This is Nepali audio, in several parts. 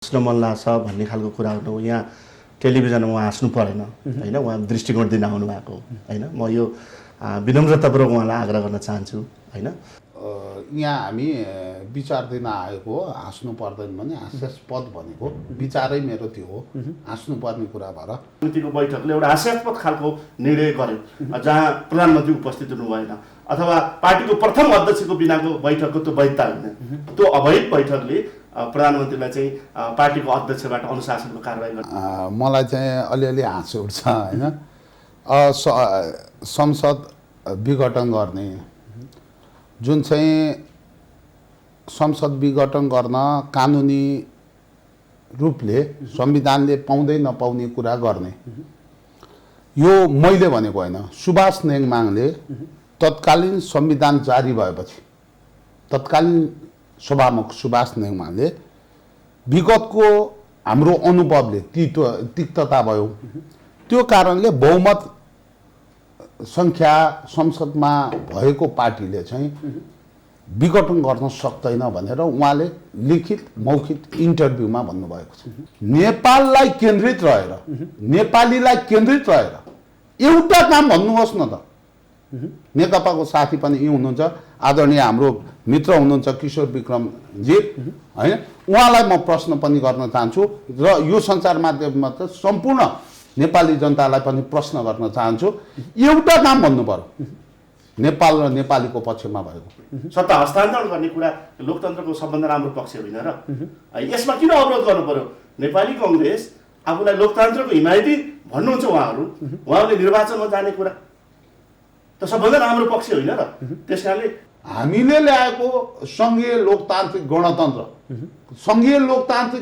हाँस्न मन लाग्छ भन्ने खालको कुराहरू यहाँ टेलिभिजनमा उहाँ हाँस्नु परेन हैन, उहाँ दृष्टिकोण दिन आउनु भएको हैन। म यो विनम्रतापूर्वक उहाँलाई आग्रह गर्न चाहन्छु हैन। यहाँ हामी विचार दिन आएको हो, हाँस्नु पर्दैन भने हास्यास्पद भनेको विचारै मेरो त्यो हो, हाँस्नु पर्ने कुरा भएर समितिको बैठकले एउटा हास्यास्पद खालको निर्णय गर्यो जहाँ प्रधानमन्त्री उपस्थित हुनु भएन अथवा पार्टीको प्रथम अध्यक्षको बिनाको बैठकको त्यो वैधता होइन। त्यो अवैध बैठकले प्रधानमन्त्रीलाई चाहिँ पार्टीको अध्यक्षबाट अनुशासनको कारबाही गर्नु मलाई चाहिँ अलिअलि हाँस उठ्छ होइन। संसद विघटन गर्ने जुन चाहिँ संसद विघटन गर्न कानुनी रूपले संविधानले पाउँदै नपाउने कुरा गर्ने यो मैले भनेको होइन। सुभाष नेङमाङले तत्कालीन संविधान जारी भएपछि तत्कालीन सभामुख सुभाष नेङमाङले विगतको हाम्रो अनुभवले तिक्तता भयो, त्यो कारणले बहुमत संख्या संसदमा भएको पार्टीले चाहिँ विघटन गर्न सक्दैन भनेर उहाँले लिखित मौखिक इन्टरभ्यूमा भन्नुभएको छ। नेपाललाई केन्द्रित रहेर नेपालीलाई केन्द्रित रहेर एउटा काम भन्नुहोस् न त। नेकपाको साथी पनि यी हुनुहुन्छ, आदरणीय हाम्रो मित्र हुनुहुन्छ किशोर विक्रमजी हैन, उहाँलाई म प्रश्न पनि गर्न चाहन्छु र यो सञ्चार माध्यममा त सम्पूर्ण नेपाली जनतालाई पनि प्रश्न गर्न चाहन्छु। एउटा काम भन्नु पर्यो नेपाल र नेपालीको पक्षमा भएको सत्ता हस्तान्तरण गर्ने कुरा लोकतन्त्रको सबभन्दा राम्रो पक्ष होइन र यसमा किन अवरोध गर्नु पर्यो? नेपाली कांग्रेस आफूलाई लोकतन्त्रको हिमायती भन्नुहुन्छ, उहाँहरूले निर्वाचनमा जाने कुरा त सबभन्दा राम्रो पक्ष होइन र त्यसकारणले हामीले ल्याएको संघीय लोकतान्त्रिक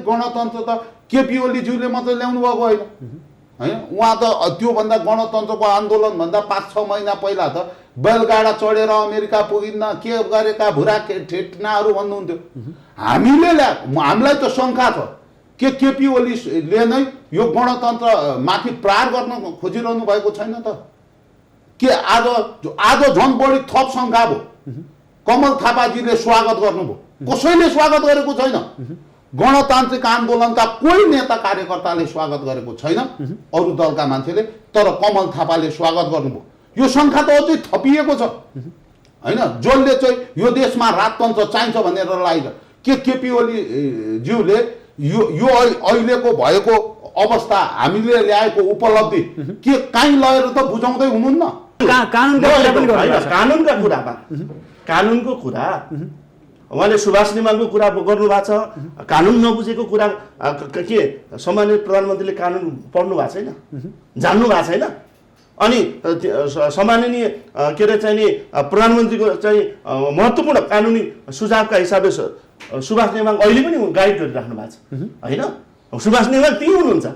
गणतन्त्र त केपी ओलीज्यूले मात्रै ल्याउनु भएको होइन हैन। उहाँ त त्योभन्दा गणतन्त्रको आन्दोलनभन्दा 5-6 महिना पहिला त बैलगाडा चढेर अमेरिका पुगिन्न के गरेका भुरा ठेटनाहरू भन्नुहुन्थ्यो। हामीले हामीलाई त शङ्का छ के केपी ओलीले नै यो गणतन्त्र माथि प्रहार गर्न खोजिरहनु भएको छैन त? के आज झन् बढी थप शङ्का भयो। कमल थापाजीले स्वागत गर्नुभयो, कसैले स्वागत गरेको छैन। गणतान्त्रिक आन्दोलनका कोही नेता कार्यकर्ताले स्वागत गरेको छैन, अरू दलका मान्छेले, तर कमल थापाले स्वागत गर्नुभयो। यो शङ्का त अझै थपिएको छ हैन। जसले चाहिँ यो देशमा राजतन्त्र चाहिन्छ भनेर लाग्यो के केपी ओली ज्यूले यो अहिलेको भएको अवस्था हामीले ल्याएको उपलब्धि के काहीँ लगेर त बुझाउँदै हुनुहुन्न? कानुनको कुरा उहाँले सुभाष नेङमाङको कुरा गर्नु भएको छ। कानुन नबुझेको कुरा के सम्माननीय प्रधानमन्त्रीले कानुन पढ्नु भएको छैन, जान्नु भएको छैन? अनि सम्माननीय के अरे चाहिँ नि प्रधानमन्त्रीको चाहिँ महत्त्वपूर्ण कानुनी सुझावका हिसाबले सुभाष नेङमाङ अहिले पनि गाइड गरिराख्नु भएको छ होइन। सुभाष नेङमाङ त्यही हुनुहुन्छ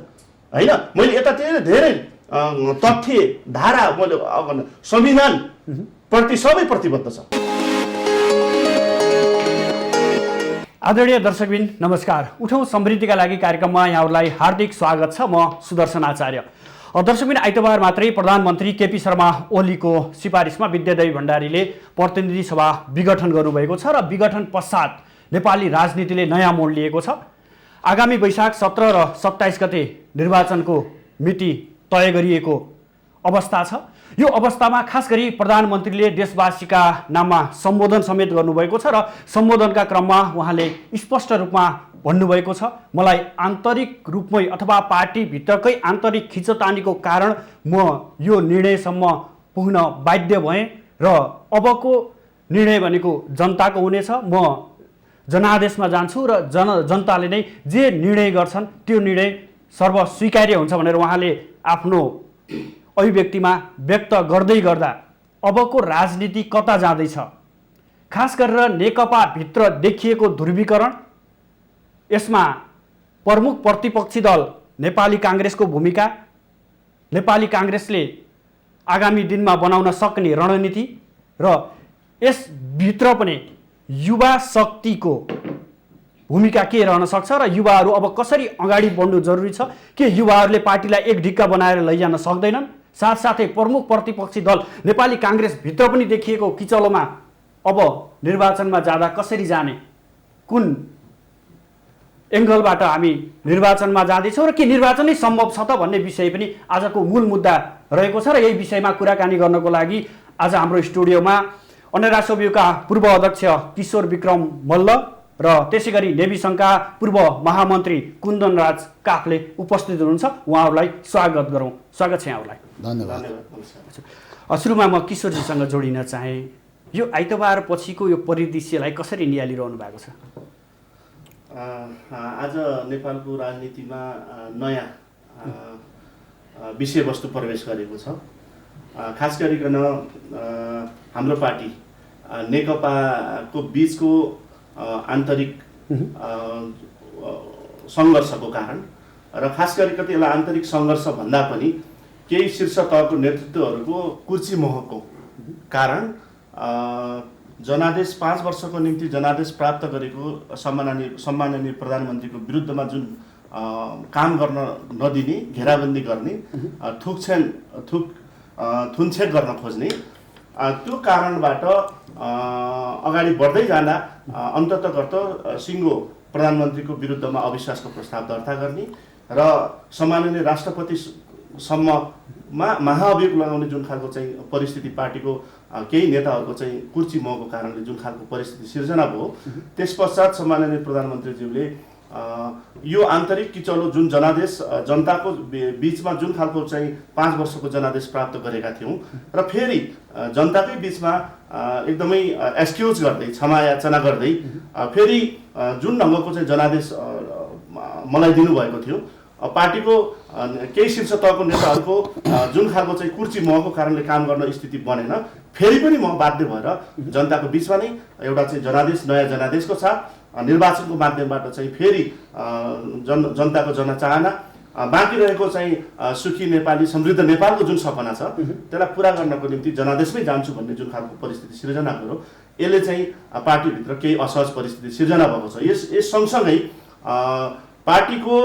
होइन। मैले यता धेरै तथ्य धारा मैले संविधान प्रति सबै प्रतिबद्ध छ। आदरणीय दर्शकबिन नमस्कार, उठौँ समृद्धिका लागि कार्यक्रममा यहाँहरूलाई हार्दिक स्वागत छ। म सुदर्शन आचार्य। दर्शकबिन आइतबार मात्रै प्रधानमन्त्री केपी शर्मा ओलीको सिफारिसमा विद्यादेवी भण्डारीले प्रतिनिधि सभा विघटन गर्नुभएको छ र विघटन पश्चात नेपाली राजनीतिले नयाँ मोड लिएको छ। आगामी वैशाख 17 र 27 गते निर्वाचनको मिति तय गरिएको अवस्था छ। यो अवस्थामा खास गरी प्रधानमन्त्रीले देशवासीका नाममा सम्बोधन समेत गर्नुभएको छ र सम्बोधनका क्रममा उहाँले स्पष्ट रूपमा भन्नुभएको छ, मलाई आन्तरिक रूपमै अथवा पार्टीभित्रकै आन्तरिक खिचतानीको कारण म यो निर्णयसम्म पुग्न बाध्य भएँ र अबको निर्णय भनेको जनताको हुनेछ। म जनादेशमा जान्छु र जनताले नै जे निर्णय गर्छन् त्यो निर्णय सर्वस्वीकार्य हुन्छ भनेर उहाँले आफ्नो अभिव्यक्तिमा व्यक्त गर्दै गर्दा अबको राजनीति कता जाँदैछ, खास गरेर नेकपा भित्र देखिएको ध्रुवीकरण, यसमा प्रमुख प्रतिपक्षी दल नेपाली कांग्रेसको भूमिका, नेपाली कांग्रेसले आगामी दिनमा बनाउन सक्ने रणनीति र यसभित्र पनि युवा शक्तिको भूमिका के रहन सक्छ र युवाहरू अब कसरी अगाडि बढ्नु जरुरी छ, के युवाहरूले पार्टीलाई एक ढिक्का बनाएर लैजान सक्दैनन्? साथसाथै प्रमुख प्रतिपक्षी दल नेपाली कांग्रेस भित्र पनि देखिएको किचलोमा अब निर्वाचनमा जाँदा कसरी जाने, कुन एङ्गलबाट हामी निर्वाचनमा जाँदैछौँ र के निर्वाचनै सम्भव छ त भन्ने विषय पनि आजको मूल मुद्दा रहेको छ र यही विषयमा कुराकानी गर्नको लागि आज हाम्रो स्टुडियोमा अन्य सभ्यका पूर्व अध्यक्ष किशोर विक्रम मल्ल र त्यसै गरी नेभी सङ्घका पूर्व महामन्त्री कुन्दन राज काफले उपस्थित हुनुहुन्छ। उहाँहरूलाई स्वागत गरौँ। स्वागत छ यहाँहरूलाई। धन्यवाद। सुरुमा म किशोरजीसँग जोडिन चाहेँ, यो आइतबार पछिको यो परिदृश्यलाई कसरी निहालिरहनु भएको छ? आज नेपालको राजनीतिमा नयाँ विषयवस्तु प्रवेश गरेको छ। खास गरिकन हाम्रो पार्टी नेकपाको बिचको आन्तरिक सङ्घर्षको कारण र खास गरिकन यसलाई आन्तरिक सङ्घर्ष भन्दा पनि केही शीर्ष तहको नेतृत्वहरूको कुर्सी मोहको कारण जनादेश 5 वर्षको निम्ति जनादेश प्राप्त गरेको सम्माननीय प्रधानमन्त्रीको विरुद्धमा जुन काम गर्न नदिने, घेराबन्दी गर्ने, थुनछेक गर्न खोज्ने, त्यो कारणबाट अगाडि बढ्दै जाँदा अन्ततगत सिङ्गो प्रधानमन्त्रीको विरुद्धमा अविश्वासको प्रस्ताव दर्ता गर्ने र सम्माननीय राष्ट्रपतिसम्ममा महाअभियोग लगाउने जुन खालको चाहिँ परिस्थिति पार्टीको केही नेताहरूको चाहिँ कुर्सी मोहको कारणले जुन खालको परिस्थिति सिर्जना भयो, त्यस पश्चात सम्माननीय प्रधानमन्त्रीज्यूले यो आन्तरिक किचलो जुन जनादेश जनताको बिचमा जुन खालको चाहिँ 5 वर्षको जनादेश प्राप्त गरेका थियौँ र फेरि जनताकै बिचमा एकदमै एक्सक्युज गर्दै, क्षमा याचना गर्दै फेरि जुन ढङ्गको चाहिँ जनादेश मलाई दिनुभएको थियो, पार्टीको केही शीर्ष तहको नेताहरूको जुन खालको चाहिँ कुर्सी मोहको कारणले काम गर्न स्थिति बनेन, फेरि पनि म बाध्य भएर जनताको बिचमा नै एउटा चाहिँ जनादेश, नयाँ जनादेशको साथ निर्वाचनको माध्यमबाट चाहिँ फेरि जनताको जनचाहना, बाँकी रहेको चाहिँ सुखी नेपाली, समृद्ध नेपालको जुन सपना छ त्यसलाई पुरा गर्नको निम्ति जनादेशमै जान्छु भन्ने जुन खालको परिस्थिति सिर्जना गर्यो, यसले चाहिँ पार्टीभित्र केही असहज परिस्थिति सिर्जना भएको छ। यस सँगसँगै पार्टीको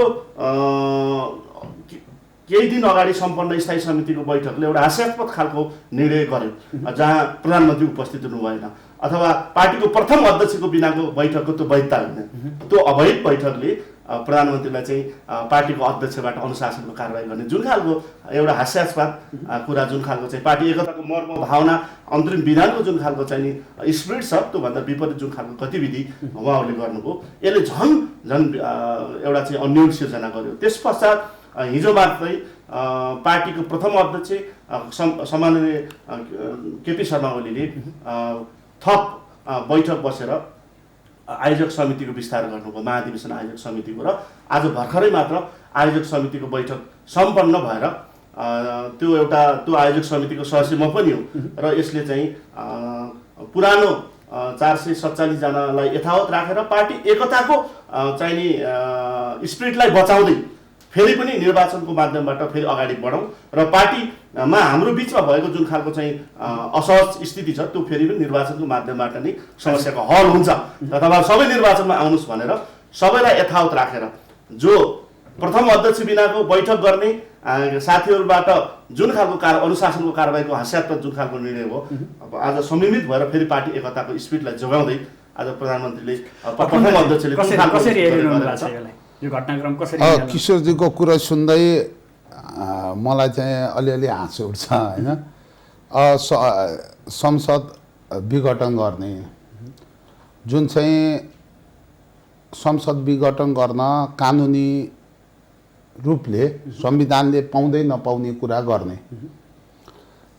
केही दिन अगाडि सम्पन्न स्थायी समितिको बैठकले एउटा हास्यास्पद खालको निर्णय गर्यो, जहाँ प्रधानमन्त्री उपस्थित हुनु भएन अथवा पार्टीको प्रथम अध्यक्षको बिनाको बैठकको त्यो वैधता होइन। त्यो अवैध बैठकले प्रधानमन्त्रीलाई चाहिँ पार्टीको अध्यक्षबाट अनुशासनको कारवाही गर्ने जुन खालको एउटा हास्यास्पद कुरा, जुन खालको चाहिँ पार्टी एकताको मर्म भावना, अन्तरिम विधानको जुन खालको चाहिँ स्पिरिट छ, त्योभन्दा विपरीत जुन खालको गतिविधि उहाँहरूले गर्नुभयो, यसले झन् एउटा चाहिँ अन्यल सिर्जना गर्यो। त्यस पश्चात हिजो मात्रै पार्टीको प्रथम अध्यक्ष सम्माननीय केपी शर्मा ओलीले थप बैठक बसेर आयोजक समितिको विस्तार गर्नुभयो, महाधिवेशन आयोजक समितिको, र आज भर्खरै मात्र आयोजक समितिको बैठक सम्पन्न भएर त्यो आयोजक समितिको सदस्य म पनि हो र यसले चाहिँ पुरानो 447 जनालाई यथावत राखेर पार्टी एकताको चाहिने स्पिरिटलाई बचाउँदै फेरि पनि निर्वाचनको माध्यमबाट फेरि अगाडि बढौँ र पार्टीमा हाम्रो बिचमा भएको जुन खालको चाहिँ असहज स्थिति छ त्यो फेरि पनि निर्वाचनको माध्यमबाट नै समस्याको हल हुन्छ र तपाईँ सबै निर्वाचनमा आउनुहोस् भनेर सबैलाई यथावत राखेर जो प्रथम अध्यक्ष बिनाको बैठक गर्ने साथीहरूबाट जुन खालको अनुशासनको कारबाहीको हास्यास्पद जुन खालको निर्णय हो, अब आज संयमित भएर फेरि पार्टी एकताको स्पिरिटलाई जोगाउँदै आज प्रधानमन्त्रीले प्रथम अध्यक्षले यो घटनाक्रम कसरी? किशोरजीको कुरा सुन्दै मलाई चाहिँ अलिअलि हाँसो उठ्छ होइन। संसद विघटन गर्ने जुन चाहिँ संसद विघटन गर्न कानुनी रूपले संविधानले पाउँदै नपाउने कुरा गर्ने,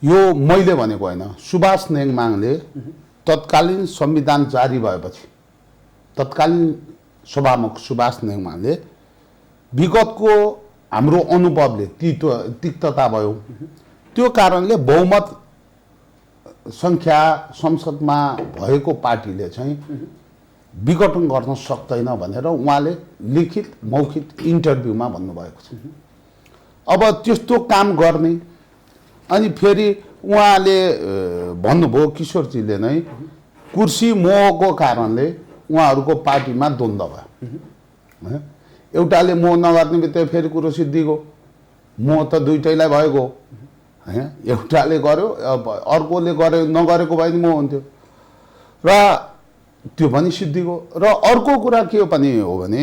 यो मैले भनेको होइन। सुभाष नेङमाङले तत्कालीन संविधान जारी भएपछि तत्कालीन सभामुख सुभाष नेङमाङले विगतको हाम्रो अनुभवले तिक्तता भयो, त्यो कारणले बहुमत सङ्ख्या संसदमा भएको पार्टीले चाहिँ विघटन गर्न सक्दैन भनेर उहाँले लिखित मौखिक इन्टरभ्यूमा भन्नुभएको छ। अब त्यस्तो काम गर्ने अनि फेरि उहाँले भन्नुभयो, किशोरजीले नै कुर्सी मोहको कारणले उहाँहरूको पार्टीमा द्वन्द्व भयो। एउटाले मोह नगर्ने बित्तिकै फेरि कुरो सिद्धिगयो, मोह त दुइटैलाई भएको होइन। एउटाले गर्यो, अर्कोले गर्यो, नगरेको भए नि मोह हुन्थ्यो र त्यो पनि सिद्धिगयो। र अर्को कुरा के पनि हो भने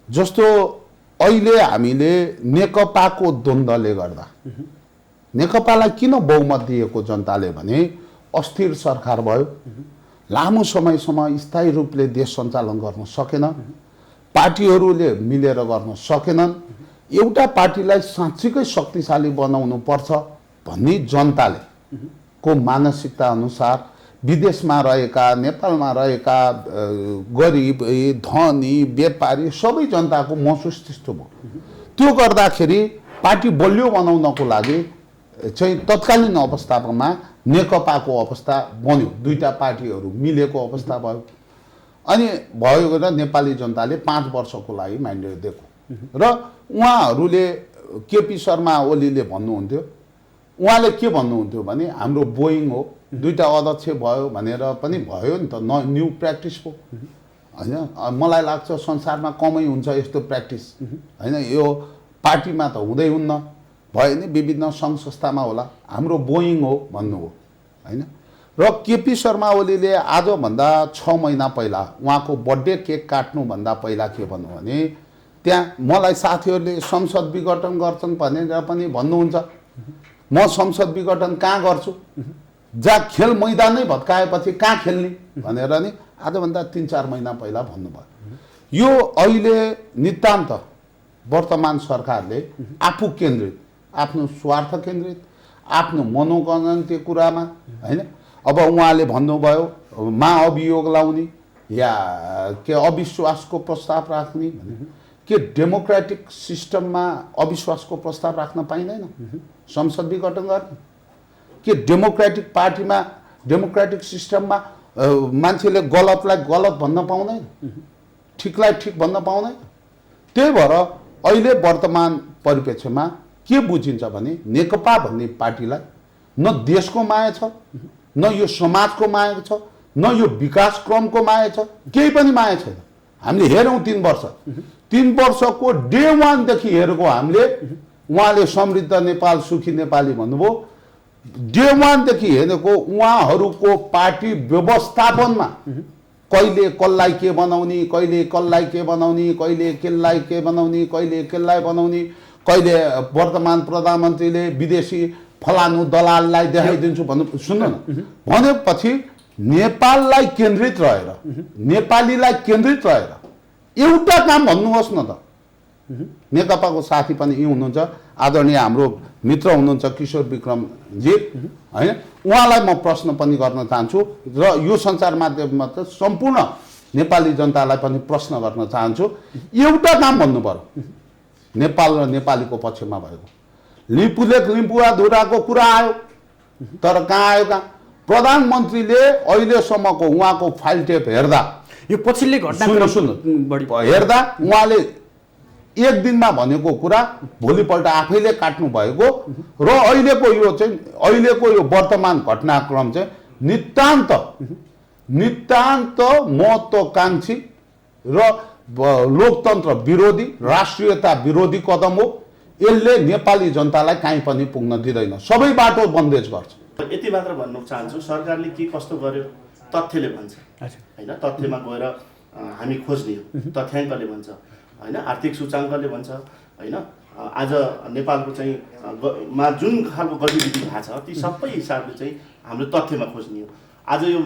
जस्तो अहिले हामीले नेकपाको द्वन्द्वले गर्दा नेकपालाई किन बहुमत दिएको जनताले भने अस्थिर सरकार भयो, लामो समयसम्म स्थायी रूपले देश सञ्चालन गर्न सकेन, पार्टीहरूले मिलेर गर्न सकेनन्, एउटा पार्टीलाई साँच्चीकै शक्तिशाली बनाउनु पर्छ भन्ने जनताले को मानसिकता अनुसार विदेशमा रहेका, नेपालमा रहेका गरिब, धनी, व्यापारी सबै जनताको महसुस त्यस्तो भयो। त्यो गर्दाखेरि पार्टी बलियो बनाउनको लागि चाहिँ तत्कालीन अवस्थामा नेकपाको अवस्था बन्यो, दुईटा पार्टीहरू मिलेको अवस्था भयो। अनि भयो र नेपाली जनताले 5 वर्षको लागि म्यान्डेट दिएको र उहाँहरूले केपी शर्मा ओलीले भन्नुहुन्थ्यो, उहाँले के भन्नुहुन्थ्यो भने हाम्रो बोइङ हो, दुईटा अध्यक्ष भयो भनेर पनि भयो नि त, न्यू प्र्याक्टिस हो होइन। मलाई लाग्छ संसारमा कमै हुन्छ यस्तो प्र्याक्टिस होइन, यो पार्टीमा त हुँदै हुन्न, भयो नि विभिन्न सङ्घ संस्थामा होला, हाम्रो बोइङ हो भन्नुभयो होइन। र केपी शर्मा ओलीले आजभन्दा 6 महिना पहिला उहाँको बर्थडे केक काट्नुभन्दा पहिला के भन्नु भने त्यहाँ मलाई साथीहरूले संसद विघटन गर्छन् भनेर पनि भन्नुहुन्छ, म संसद विघटन कहाँ गर्छु, जहाँ खेल मैदानै भत्काएपछि कहाँ खेल्ने भनेर नि आजभन्दा 3-4 महिना पहिला भन्नुभयो। यो अहिले नितान्त वर्तमान सरकारले आफू केन्द्रित, आफ्नो स्वार्थ केन्द्रित, आफ्नो मनोगणन्तीय कुरामा होइन। अब उहाँले भन्नुभयो महाअभियोग लाउने या के अविश्वासको प्रस्ताव राख्ने, के डेमोक्रेटिक सिस्टममा अविश्वासको प्रस्ताव राख्न पाइँदैन, संसद विघटन गर्ने, के डेमोक्रेटिक पार्टीमा डेमोक्रेटिक सिस्टममा मान्छेले गलतलाई गलत भन्न पाउँदैन, ठिकलाई ठिक भन्न पाउँदैन। त्यही भएर अहिले वर्तमान परिप्रेक्ष्यमा के बुझिन्छ भने नेकपा भन्ने पार्टीलाई न देशको माया छ, न यो समाजको माया छ, न यो विकास क्रमको माया छ, केही पनि माया छैन। हामीले हेरौँ 3 वर्षको डे 1 देखि हेरेको हामीले, उहाँले समृद्ध नेपाल सुखी नेपाली भन्नुभयो, डे 1 देखि हेरेको उहाँहरूको पार्टी व्यवस्थापनमा कहिले कसलाई के बनाउने, कहिले कसलाई के बनाउने, कहिले केलाई के बनाउने, कहिले केलाई बनाउने, कहिले वर्तमान प्रधानमन्त्रीले विदेशी फलानु दलाललाई देखाइदिन्छु भन्नु, सुन्नु न, भनेपछि नेपाललाई केन्द्रित रहेर, नेपालीलाई केन्द्रित रहेर एउटा काम भन्नुहोस् न त। नेकपाको साथी पनि यी हुनुहुन्छ, आदरणीय हाम्रो मित्र हुनुहुन्छ किशोर विक्रमजी होइन, उहाँलाई म प्रश्न पनि गर्न चाहन्छु र यो सञ्चार माध्यममा त सम्पूर्ण नेपाली जनतालाई पनि प्रश्न गर्न चाहन्छु, एउटा काम भन्नु पर्यो नेपाल र नेपालीको पक्षमा भएको। लिपुलेख लिम्पुवाधुराको कुरा आयो, तर कहाँ आयो कहाँ? प्रधानमन्त्रीले अहिलेसम्मको उहाँको फाइल टेप हेर्दा, यो पछिल्लो घटना हेर्दा उहाँले एक दिनमा भनेको कुरा भोलिपल्ट आफैले काट्नु भएको र अहिलेको यो चाहिँ अहिलेको यो वर्तमान घटनाक्रम चाहिँ नितान्त महत्त्वाकांक्षी र लोकतन्त्र विरोधी, राष्ट्रियता विरोधी कदम हो। यसले नेपाली जनतालाई कहीँ पनि पुग्न दिँदैन, सबै बाटो बन्देज गर्छ। यति मात्र भन्न चाहन्छु, सरकारले के कस्तो गर्यो तथ्यले भन्छ होइन, तथ्यमा गएर हामी खोज्ने हो, तथ्याङ्कले भन्छ होइन, आर्थिक सूचाङ्कले भन्छ होइन। आज नेपालको चाहिँ मा जुन खालको गतिविधि भएको छ ती सबै हिसाबले चाहिँ हाम्रो तथ्यमा खोज्ने हो। आज यो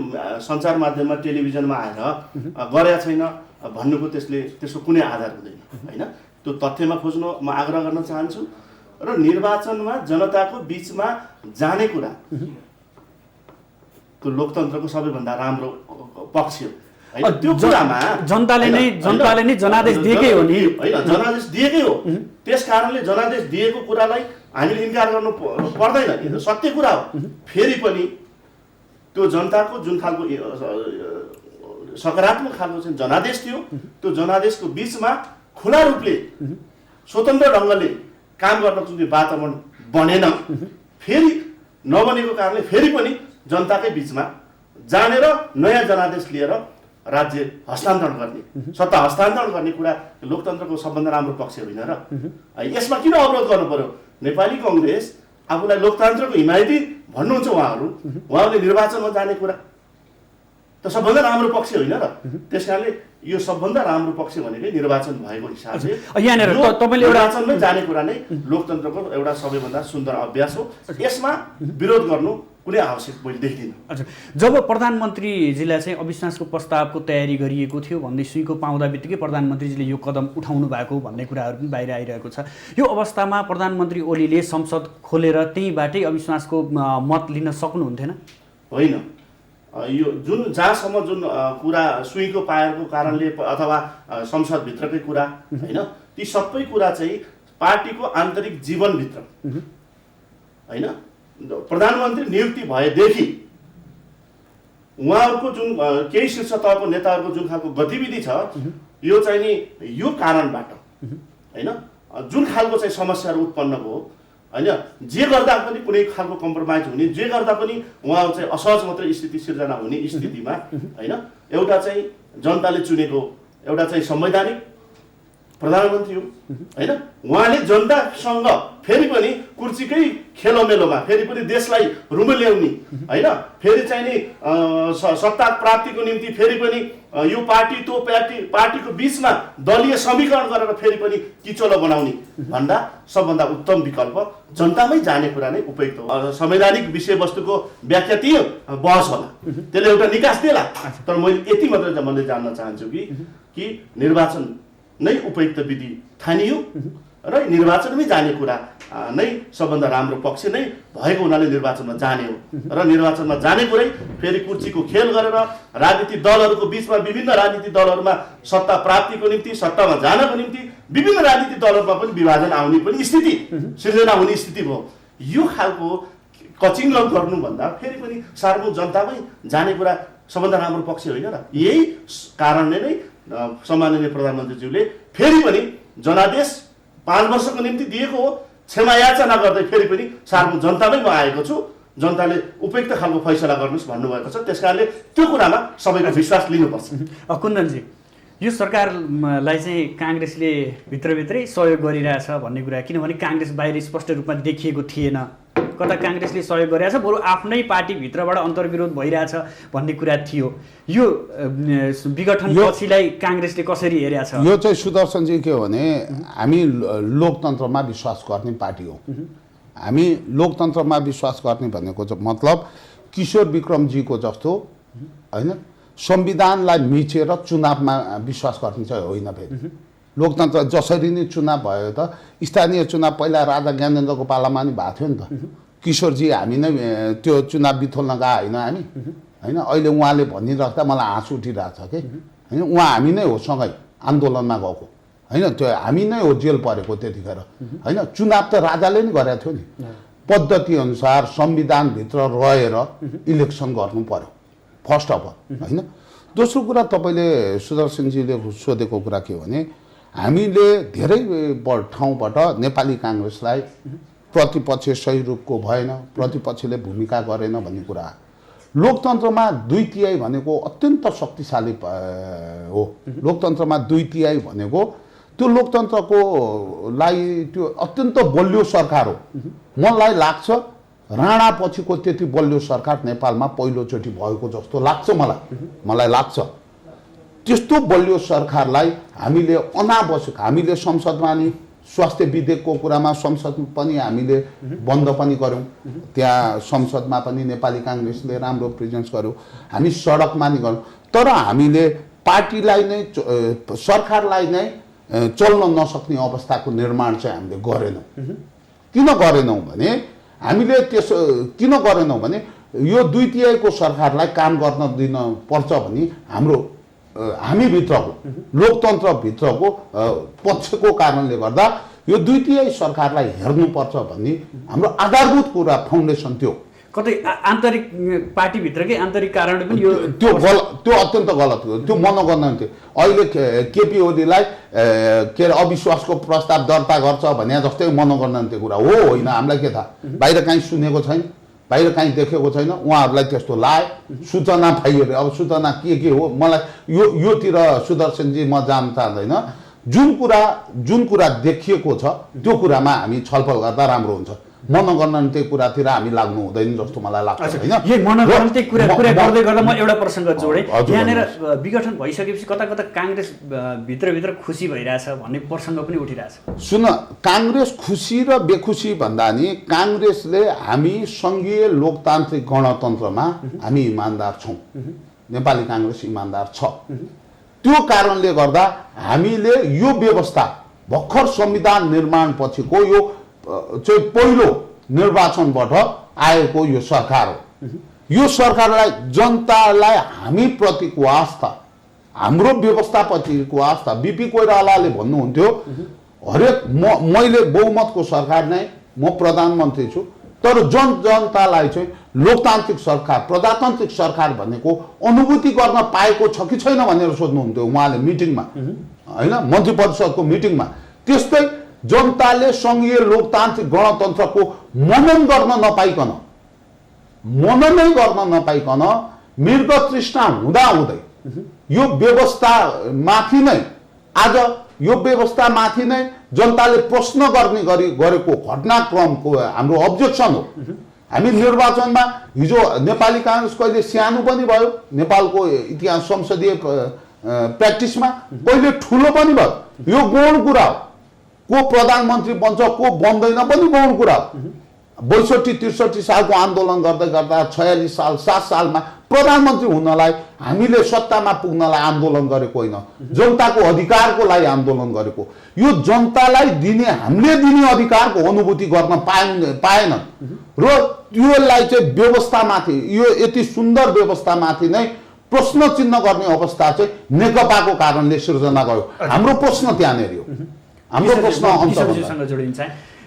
सञ्चार माध्यममा टेलिभिजनमा आएर गरेका छैन भन्नुको त्यसको कुनै आधार हुँदैन होइन। त्यो तथ्यमा खोज्नु म आग्रह गर्न चाहन्छु र निर्वाचनमा जनताको बिचमा जाने कुरा त्यो लोकतन्त्रको सबैभन्दा राम्रो पक्ष हो होइन। त्यो कुरामा जनताले नै जनादेश दिएकै हो नि होइन, जनादेश दिएकै हो। त्यस कारणले जनादेश दिएको कुरालाई हामीले इन्कार गर्नु पर्दैन, यो सत्य कुरा हो। फेरि पनि त्यो जनताको जुन खालको सकारात्मक खालको चाहिँ जनादेश थियो, त्यो जनादेशको बिचमा खुला रूपले स्वतन्त्र ढङ्गले काम गर्न जुन वातावरण बनेन, फेरि नबनेको कारणले फेरि पनि जनताकै बिचमा जानेर नयाँ जनादेश लिएर राज्य हस्तान्तरण गर्ने, सत्ता हस्तान्तरण गर्ने कुरा लोकतन्त्रको सबभन्दा राम्रो पक्ष होइन र? यसमा किन अवरोध गर्नु पर्यो? नेपाली कङ्ग्रेस आफूलाई लोकतन्त्रको हिमायती भन्नुहुन्छ, उहाँहरूले निर्वाचनमा जाने कुरा त सबभन्दा राम्रो पक्ष होइन र? त्यस कारणले यो सबभन्दा राम्रो पक्ष भनेकै निर्वाचन भएको हिसाबले यहाँनिर तपाईँले एउटा निर्वाचनमै जाने कुरा नै लोकतन्त्रको एउटा सबैभन्दा सुन्दर अभ्यास हो। यसमा विरोध गर्नु कुनै आवश्यक मैले देख्दिनँ। हजुर, जब प्रधानमन्त्रीजीलाई चाहिँ अविश्वासको प्रस्तावको तयारी गरिएको थियो भन्दै सुइँको पाउँदा बित्तिकै प्रधानमन्त्रीजीले यो कदम उठाउनु भएको भन्ने कुराहरू पनि बाहिर आइरहेको छ। यो अवस्थामा प्रधानमन्त्री ओलीले संसद खोलेर त्यहीँबाटै अविश्वासको मत लिन सक्नुहुन्थेन? होइन, यो जहाँसम्म जुन कुरा सुइँको पायरको कारणले अथवा संसदभित्रकै कुरा होइन, ती सबै कुरा चाहिँ पार्टीको आन्तरिक जीवनभित्र होइन, प्रधानमन्त्री नियुक्ति भएदेखि उहाँहरूको जुन केही शीर्ष तहको नेताहरूको जुन खालको गतिविधि छ यो चाहिँ नि यो कारणबाट होइन, जुन खालको चाहिँ समस्याहरू उत्पन्न भयो होइन, जे गर्दा पनि कुनै खालको कम्प्रोमाइज हुने, जे गर्दा पनि उहाँहरू चाहिँ असहज मात्रै स्थिति सिर्जना हुने स्थितिमा होइन, एउटा चाहिँ जनताले चुनेको एउटा चाहिँ संवैधानिक प्रधानमन्त्री हो होइन, उहाँले जनतासँग फेरि पनि कुर्सीकै खेलोमेलोमा फेरि पनि देशलाई रुमल्याउने होइन, फेरि चाहिँ नि सत्ता प्राप्तिको निम्ति फेरि पनि यो पार्टी त्यो पार्टीको बिचमा दलीय समीकरण गरेर फेरि पनि किचोलो बनाउने भन्दा सबभन्दा उत्तम विकल्प जनतामै जाने कुरा नै उपयुक्त हो। संवैधानिक विषयवस्तुको व्याख्या ती बहस होला, त्यसले एउटा निकास देला, तर मैले यति मात्रै मैले जान्न चाहन्छु कि निर्वाचन नै उपयुक्त विधि ठानियो र निर्वाचनमै जाने कुरा नै सबभन्दा राम्रो पक्ष नै भएको हुनाले निर्वाचनमा जाने हो र निर्वाचनमा जाने कुरै फेरि कुर्सीको खेल गरेर राजनीतिक दलहरूको बिचमा विभिन्न राजनीतिक दलहरूमा सत्ता प्राप्तिको निम्ति सत्तामा जानको निम्ति विभिन्न राजनीतिक दलहरूमा पनि विभाजन आउने पनि स्थिति सिर्जना हुने स्थिति भयो। यो खालको कचिङलक गर्नुभन्दा फेरि पनि सार्वजनिक जनतामै जाने कुरा सबभन्दा राम्रो पक्ष होइन र? यही कारणले नै सम्माननीय प्रधानमन्त्रीज्यूले फेरि पनि जनादेश 5 वर्षको निम्ति दिएको हो, क्षमा याचना गर्दै फेरि पनि सार्वजनिक जनतामै म आएको छु, जनताले उपयुक्त खालको फैसला गर्नुहोस् भन्नुभएको छ। त्यस कारणले त्यो कुरामा सबैको विश्वास लिनुपर्छ। कुन्दनजी, यो सरकारलाई चाहिँ काङ्ग्रेसले भित्रभित्रै सहयोग गरिरहेछ भन्ने कुरा, किनभने काङ्ग्रेस बाहिर स्पष्ट रूपमा देखिएको थिएन, कता काङ्ग्रेसले सहयोग गरिरहेछ बरु आफ्नै पार्टीभित्रबाट अन्तर्विरोध भइरहेछ भन्ने कुरा थियो। यो विघटन पछिलाई काङ्ग्रेसले कसरी हेरेको छ? यो चाहिँ सुदर्शनजी के हो भने हामी लोकतन्त्रमा विश्वास गर्ने पार्टी हो। हामी लोकतन्त्रमा विश्वास गर्ने भनेको मतलब किशोर विक्रमजीको जस्तो होइन, संविधानलाई मिचेर चुनावमा विश्वास गर्ने चाहिँ होइन। फेरि लोकतन्त्र जसरी नै चुनाव भयो त, स्थानीय चुनाव पहिला राजा ज्ञानेन्द्रको पालामा नि भएको थियो नि त। किशोरजी हामी नै त्यो चुनाव बिथोल्न गए होइन हामी होइन, अहिले उहाँले भनिराख्दा मलाई हाँस उठिरहेको छ कि होइन, उहाँ हामी नै हो सँगै आन्दोलनमा गएको होइन, त्यो हामी नै हो जेल परेको त्यतिखेर होइन। चुनाव त राजाले नै गरेको थियो नि, पद्धति अनुसार संविधानभित्र रहेर इलेक्सन गर्नु पर्यो फर्स्ट अफ अल होइन। दोस्रो कुरा तपाईँले सुदर्शनजीले सोधेको कुरा के हो भने हामीले धेरै ठाउँबाट नेपाली काङ्ग्रेसलाई प्रतिपक्ष सही रूपको भएन, प्रतिपक्षले भूमिका गरेन भन्ने कुरा। लोकतन्त्रमा 2/3 भनेको अत्यन्त शक्तिशाली हो। लोकतन्त्रमा 2/3 भनेको त्यो लोकतन्त्रको लागि त्यो अत्यन्त बलियो सरकार हो। मलाई लाग्छ राणा पछिको त्यति बलियो सरकार नेपालमा पहिलोचोटि भएको जस्तो लाग्छ मलाई लाग्छ। त्यस्तो बलियो सरकारलाई हामीले अनावश्यक हामीले संसदमा नि स्वास्थ्य विधेयकको कुरामा संसद पनि हामीले बन्द पनि गऱ्यौँ, त्यहाँ संसदमा पनि नेपाली काङ्ग्रेसले राम्रो प्रेजेन्स गर्यो, हामी सडकमा नि गऱ्यौँ, तर हामीले पार्टीलाई नै सरकारलाई नै चल्न नसक्ने अवस्थाको निर्माण चाहिँ हामीले गरेनौँ। किन गरेनौँ भने हामीले त्यसो किन गरेनौँ भने यो 2/3 सरकारलाई काम गर्न दिन पर्छ भन्ने हाम्रो हामीभित्रको लोकतन्त्रभित्रको पक्षको कारणले गर्दा यो 2/3 सरकारलाई हेर्नुपर्छ भन्ने हाम्रो आधारभूत कुरा फाउन्डेसन थियो। कतै आन्तरिक पार्टीभित्रकै आन्तरिक कारणले पनि यो त्यो अत्यन्त गलत हो। त्यो मनोगणना थियो। अहिले केपी ओलीलाई के अरे अविश्वासको प्रस्ताव दर्ता गर्छ भने जस्तै मनोगणना त्यो कुरा हो होइन? हामीलाई के थाहा, बाहिर कहीँ सुनेको छैन, बाहिर कहीँ देखेको छैन, उहाँहरूलाई त्यस्तो लाए, सूचना पाइयो अरे। अब सूचना के हो मलाई योतिर सुदर्शनजी म जान चाहँदैन। जुन कुरा देखिएको छ त्यो कुरामा हामी छलफल गर्दा राम्रो हुन्छ। मनगणन्ते कुरातिर हामी लाग्नु हुँदैन जस्तो मलाई लाग्छ अच्छा, होइन यही मनगणन्ते कुरा गर्दै गर्दा म एउटा प्रसङ्ग जोडेँ। हजुर, यहाँनिर विघटन भइसकेपछि कता कता काङ्ग्रेस भित्रभित्र खुसी भइरहेछ भन्ने प्रसङ्ग पनि उठिरहेछ। सुन, काङ्ग्रेस खुसी र बेखुसी भन्दा नि काङ्ग्रेसले हामी सङ्घीय लोकतान्त्रिक गणतन्त्रमा हामी इमान्दार छौँ, नेपाली काङ्ग्रेस इमान्दार छ। त्यो कारणले गर्दा हामीले यो व्यवस्था भर्खर संविधान निर्माण पछिको यो चाहिँ पहिलो निर्वाचनबाट आएको यो सरकार हो। यो सरकारलाई जनतालाई हामी प्रतिको आस्था, हाम्रो व्यवस्थाप्रतिको आस्था, बिपी कोइरालाले भन्नुहुन्थ्यो हरेक मैले बहुमतको सरकार नै म प्रधानमन्त्री छु, तर जनतालाई चाहिँ लोकतान्त्रिक सरकार, प्रजातान्त्रिक सरकार भनेको अनुभूति गर्न पाएको छ कि छैन भनेर सोध्नुहुन्थ्यो उहाँले मिटिङमा, होइन, मन्त्री परिषदको मिटिङमा। त्यस्तै जनताले सङ्घीय लोकतान्त्रिक गणतन्त्रको मनन गर्न नपाइकन मृग तृष्णा हुँदाहुँदै यो व्यवस्थामाथि नै आज यो व्यवस्थामाथि नै जनताले प्रश्न गर्ने गरेको घटनाक्रमको हाम्रो अब्जेक्सन हो। हामी निर्वाचनमा हिजो नेपाली काङ्ग्रेस कहिले सानो पनि भयो, नेपालको इतिहास संसदीय प्र्याक्टिसमा कहिले ठुलो पनि भयो। यो गौण कुरा हो, को प्रधानमन्त्री बन्छ को बन्दैन पनि गौण कुरा हो। 62-63 सालको आन्दोलन गर्दै गर्दा 46 साल 7 सालमा प्रधानमन्त्री हुनलाई हामीले सत्तामा पुग्नलाई आन्दोलन गरेको होइन, जनताको अधिकारको लागि आन्दोलन गरेको। यो जनतालाई दिने, हामीले दिने अधिकारको अनुभूति गर्न पाएनन् र योलाई चाहिँ व्यवस्थामाथि, यो यति सुन्दर व्यवस्थामाथि नै प्रश्न चिन्ह गर्ने अवस्था चाहिँ नेकपाको कारणले सिर्जना गर्यो। हाम्रो प्रश्न त्यहाँनिर हो, हाम्रो प्रश्न अन्त जोडिन्छ।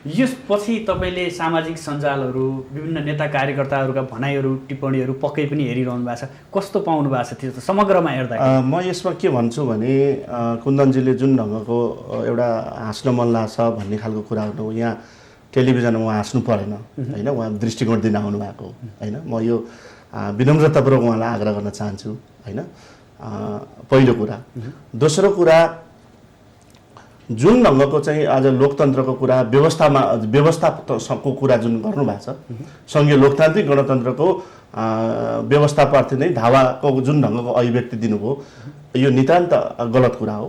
यसपछि तपाईँले सामाजिक सञ्जालहरू, विभिन्न नेता कार्यकर्ताहरूका भनाइहरू, टिप्पणीहरू पक्कै पनि हेरिरहनु भएको छ, कस्तो पाउनु भएको छ त्यो समग्रमा हेर्दा? म यसमा के भन्छु भने कुन्दनजीले जुन ढङ्गको एउटा हाँस्न मन लाग्छ भन्ने खालको कुराहरू यहाँ टेलिभिजनमा उहाँ हाँस्नु परेन, होइन, उहाँ दृष्टिकोण दिन आउनु भएको, होइन। म यो विनम्रतापूर्वक उहाँलाई आग्रह गर्न चाहन्छु, होइन, पहिलो कुरा। दोस्रो कुरा, जुन ढङ्गको चाहिँ आज लोकतन्त्रको कुरा, व्यवस्थाको कुरा जुन गर्नुभएको छ, सङ्घीय लोकतान्त्रिक गणतन्त्रको व्यवस्थाप्रति नै धावाको जुन ढङ्गको अभिव्यक्ति दिनुभयो, यो नितान्त गलत कुरा हो।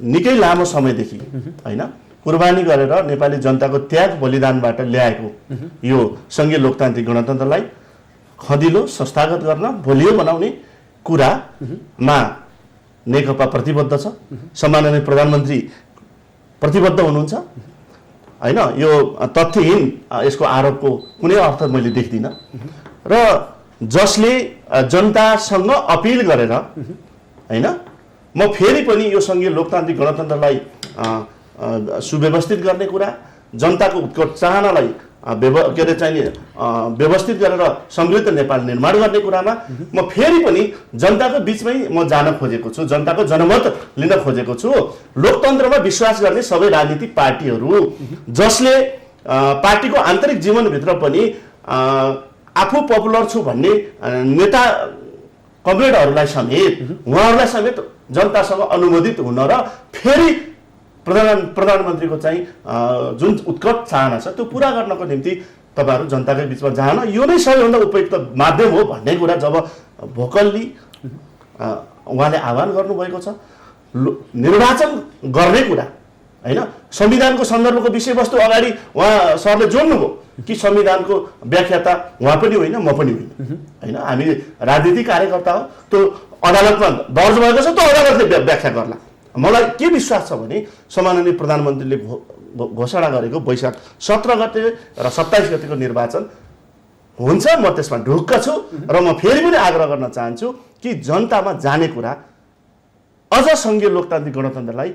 निकै लामो समयदेखि, होइन, कुर्बानी गरेर नेपाली जनताको त्याग बलिदानबाट ल्याएको यो सङ्घीय लोकतान्त्रिक गणतन्त्रलाई खदिलो संस्थागत गर्न, बलियो बनाउने कुरामा नेकपा प्रतिबद्ध छ, सम्माननीय प्रधानमन्त्री प्रतिबद्ध हुनुहुन्छ, होइन। यो तथ्यहीन यसको आरोपको कुनै अर्थ मैले देख्दिनँ र जसले जनतासँग अपिल गरेर, होइन, म फेरि पनि यो सङ्घीय लोकतान्त्रिक गणतन्त्रलाई सुव्यवस्थित गर्ने कुरा, जनताको उत्कट चाहनालाई के अरे चाहिने व्यवस्थित गरेर समृद्ध नेपाल निर्माण गर्ने कुरामा म फेरि पनि जनताको बिचमै म जान खोजेको छु, जनताको जनमत लिन खोजेको छु। लोकतन्त्रमा विश्वास गर्ने सबै राजनीतिक पार्टीहरू, जसले पार्टीको आन्तरिक जीवनभित्र पनि आफू पपुलर छु भन्ने नेता कमरेडहरूलाई समेत, उहाँहरूलाई समेत जनतासँग अनुमोदित हुन र फेरि प्रधानमन्त्रीको चाहिँ जुन उत्कट चाहना छ त्यो पुरा गर्नको निम्ति तपाईँहरू जनताकै बिचमा जान यो नै सबैभन्दा उपयुक्त माध्यम हो भन्ने कुरा जब भोकल्ली उहाँले आह्वान गर्नुभएको छ। निर्वाचन गर्ने कुरा, होइन, संविधानको सन्दर्भको विषयवस्तु अगाडि उहाँ सरले जोड्नुभयो कि संविधानको व्याख्याता उहाँ पनि होइन, म पनि होइन, होइन, हामी राजनीतिक कार्यकर्ता हो, त्यो अदालतमा दर्ज भएको छ, त्यो अदालतले व्याख्या गर्ला। मलाई के विश्वास छ भने सम्माननीय प्रधानमन्त्रीले घोषणा गरेको वैशाख 17 गते र 27 गतेको निर्वाचन हुन्छ, म त्यसमा ढुक्क छु र म फेरि पनि आग्रह गर्न चाहन्छु कि जनतामा जाने कुरा अझ सङ्घीय लोकतान्त्रिक गणतन्त्रलाई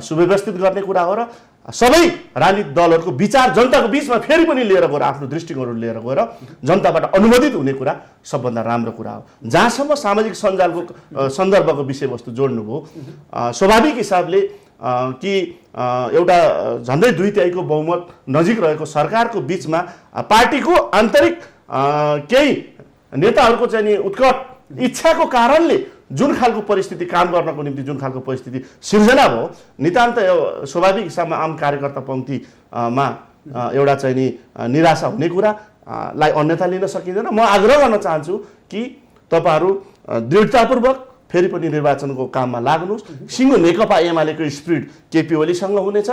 सुव्यवस्थित गर्ने कुरा हो र सबै राजनीतिक दलहरूको विचार जनताको बिचमा फेरि पनि लिएर गएर, आफ्नो दृष्टिकोणहरू लिएर गएर जनताबाट अनुमोदित हुने कुरा सबभन्दा राम्रो कुरा हो। जहाँसम्म सामाजिक सञ्जालको सन्दर्भको विषयवस्तु जोड्नुभयो, स्वाभाविक हिसाबले कि एउटा झन्डै 2/3 बहुमत नजिक रहेको सरकारको बिचमा पार्टीको आन्तरिक केही नेताहरूको चाहिँ उत्कट इच्छाको कारणले जुन खालको परिस्थिति काम गर्नको निम्ति जुन खालको परिस्थिति सिर्जना भयो, नितान्त स्वाभाविक हिसाबमा आम कार्यकर्ता पङ्क्तिमा एउटा चाहिँ नि निराशा हुने कुरा लाई अन्यथा लिन सकिँदैन। म आग्रह गर्न चाहन्छु कि तपाईँहरू दृढतापूर्वक फेरि पनि निर्वाचनको काममा लाग्नुहोस्। सिङ्गो नेकपा एमालेको स्पिरिट केपी ओलीसँग हुनेछ।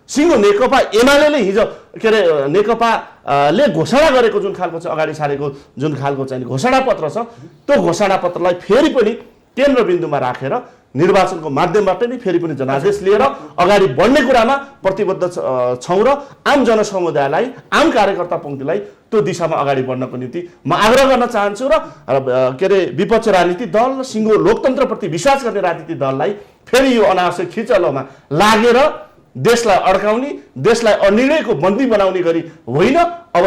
सिङ्गो नेकपा एमाले हिजो के अरे नेकपाले घोषणा गरेको जुन खालको चाहिँ अगाडि सारेको जुन खालको चाहिँ घोषणापत्र छ त्यो घोषणापत्रलाई फेरि पनि केन्द्रबिन्दुमा राखेर निर्वाचनको माध्यमबाट नै फेरि पनि जनादेश लिएर अगाडि बढ्ने कुरामा प्रतिबद्ध छौँ र आम जनसमुदायलाई आम कार्यकर्ता पङ्क्तिलाई त्यो दिशामा अगाडि बढ्नको निम्ति म आग्रह गर्न चाहन्छु र के अरे विपक्ष राजनीतिक दल र सिङ्गो लोकतन्त्रप्रति विश्वास गर्ने राजनीतिक दललाई फेरि यो अनावश्यक खिचलोमा लागेर देशलाई अड्काउने देशलाई अनिर्णयको बन्दी बनाउने गरी होइन। अब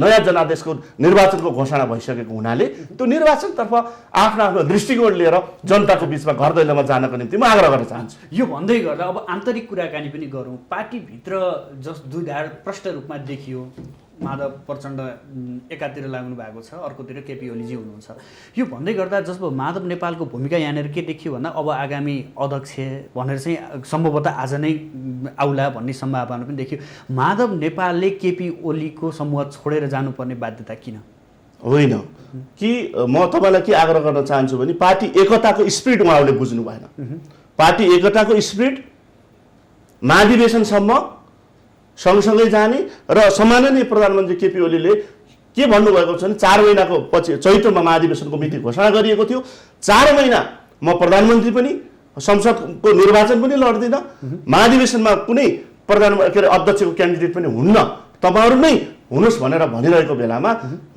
नयाँ जनादेशको निर्वाचनको घोषणा भइसकेको हुनाले त्यो निर्वाचनतर्फ आफ्नो आफ्नो दृष्टिकोण लिएर जनताको बिचमा घर दैलोमा जानको निम्ति म आग्रह गर्न चाहन्छु। यो भन्दै गर्दा अब आन्तरिक कुराकानी पनि गरौँ। पार्टीभित्र जस दुईधार प्रष्ट रूपमा देखियो। माधव प्रचण्ड एकातिर लाग्नु भएको छ, अर्कोतिर केपी ओलीजी हुनुहुन्छ। यो भन्दै गर्दा जसको माधव नेपालको भूमिका यहाँनिर के देखियो भन्दा अब आगामी अध्यक्ष भनेर चाहिँ सम्भवतः आज नै आउला भन्ने सम्भावना पनि देखियो। माधव नेपालले केपी ओलीको समूह छोडेर जानुपर्ने बाध्यता किन? होइन कि म तपाईँलाई के आग्रह गर्न चाहन्छु भने पार्टी एकताको स्पिरिट उहाँहरूले बुझ्नु भएन। पार्टी एकताको स्पिरिट महाधिवेशनसम्म सँगसँगै जाने र सम्माननीय प्रधानमन्त्री केपी ओलीले के भन्नुभएको छ भने 4 महिनाको पछि चैत्रमा महाधिवेशनको मिति घोषणा गरिएको थियो। 4 महिना म प्रधानमन्त्री पनि संसदको निर्वाचन पनि लड्दिनँ, महाधिवेशनमा कुनै के अरे अध्यक्षको क्यान्डिडेट पनि हुन्न, तपाईँहरू नै हुनुहोस् भनेर भनिरहेको बेलामा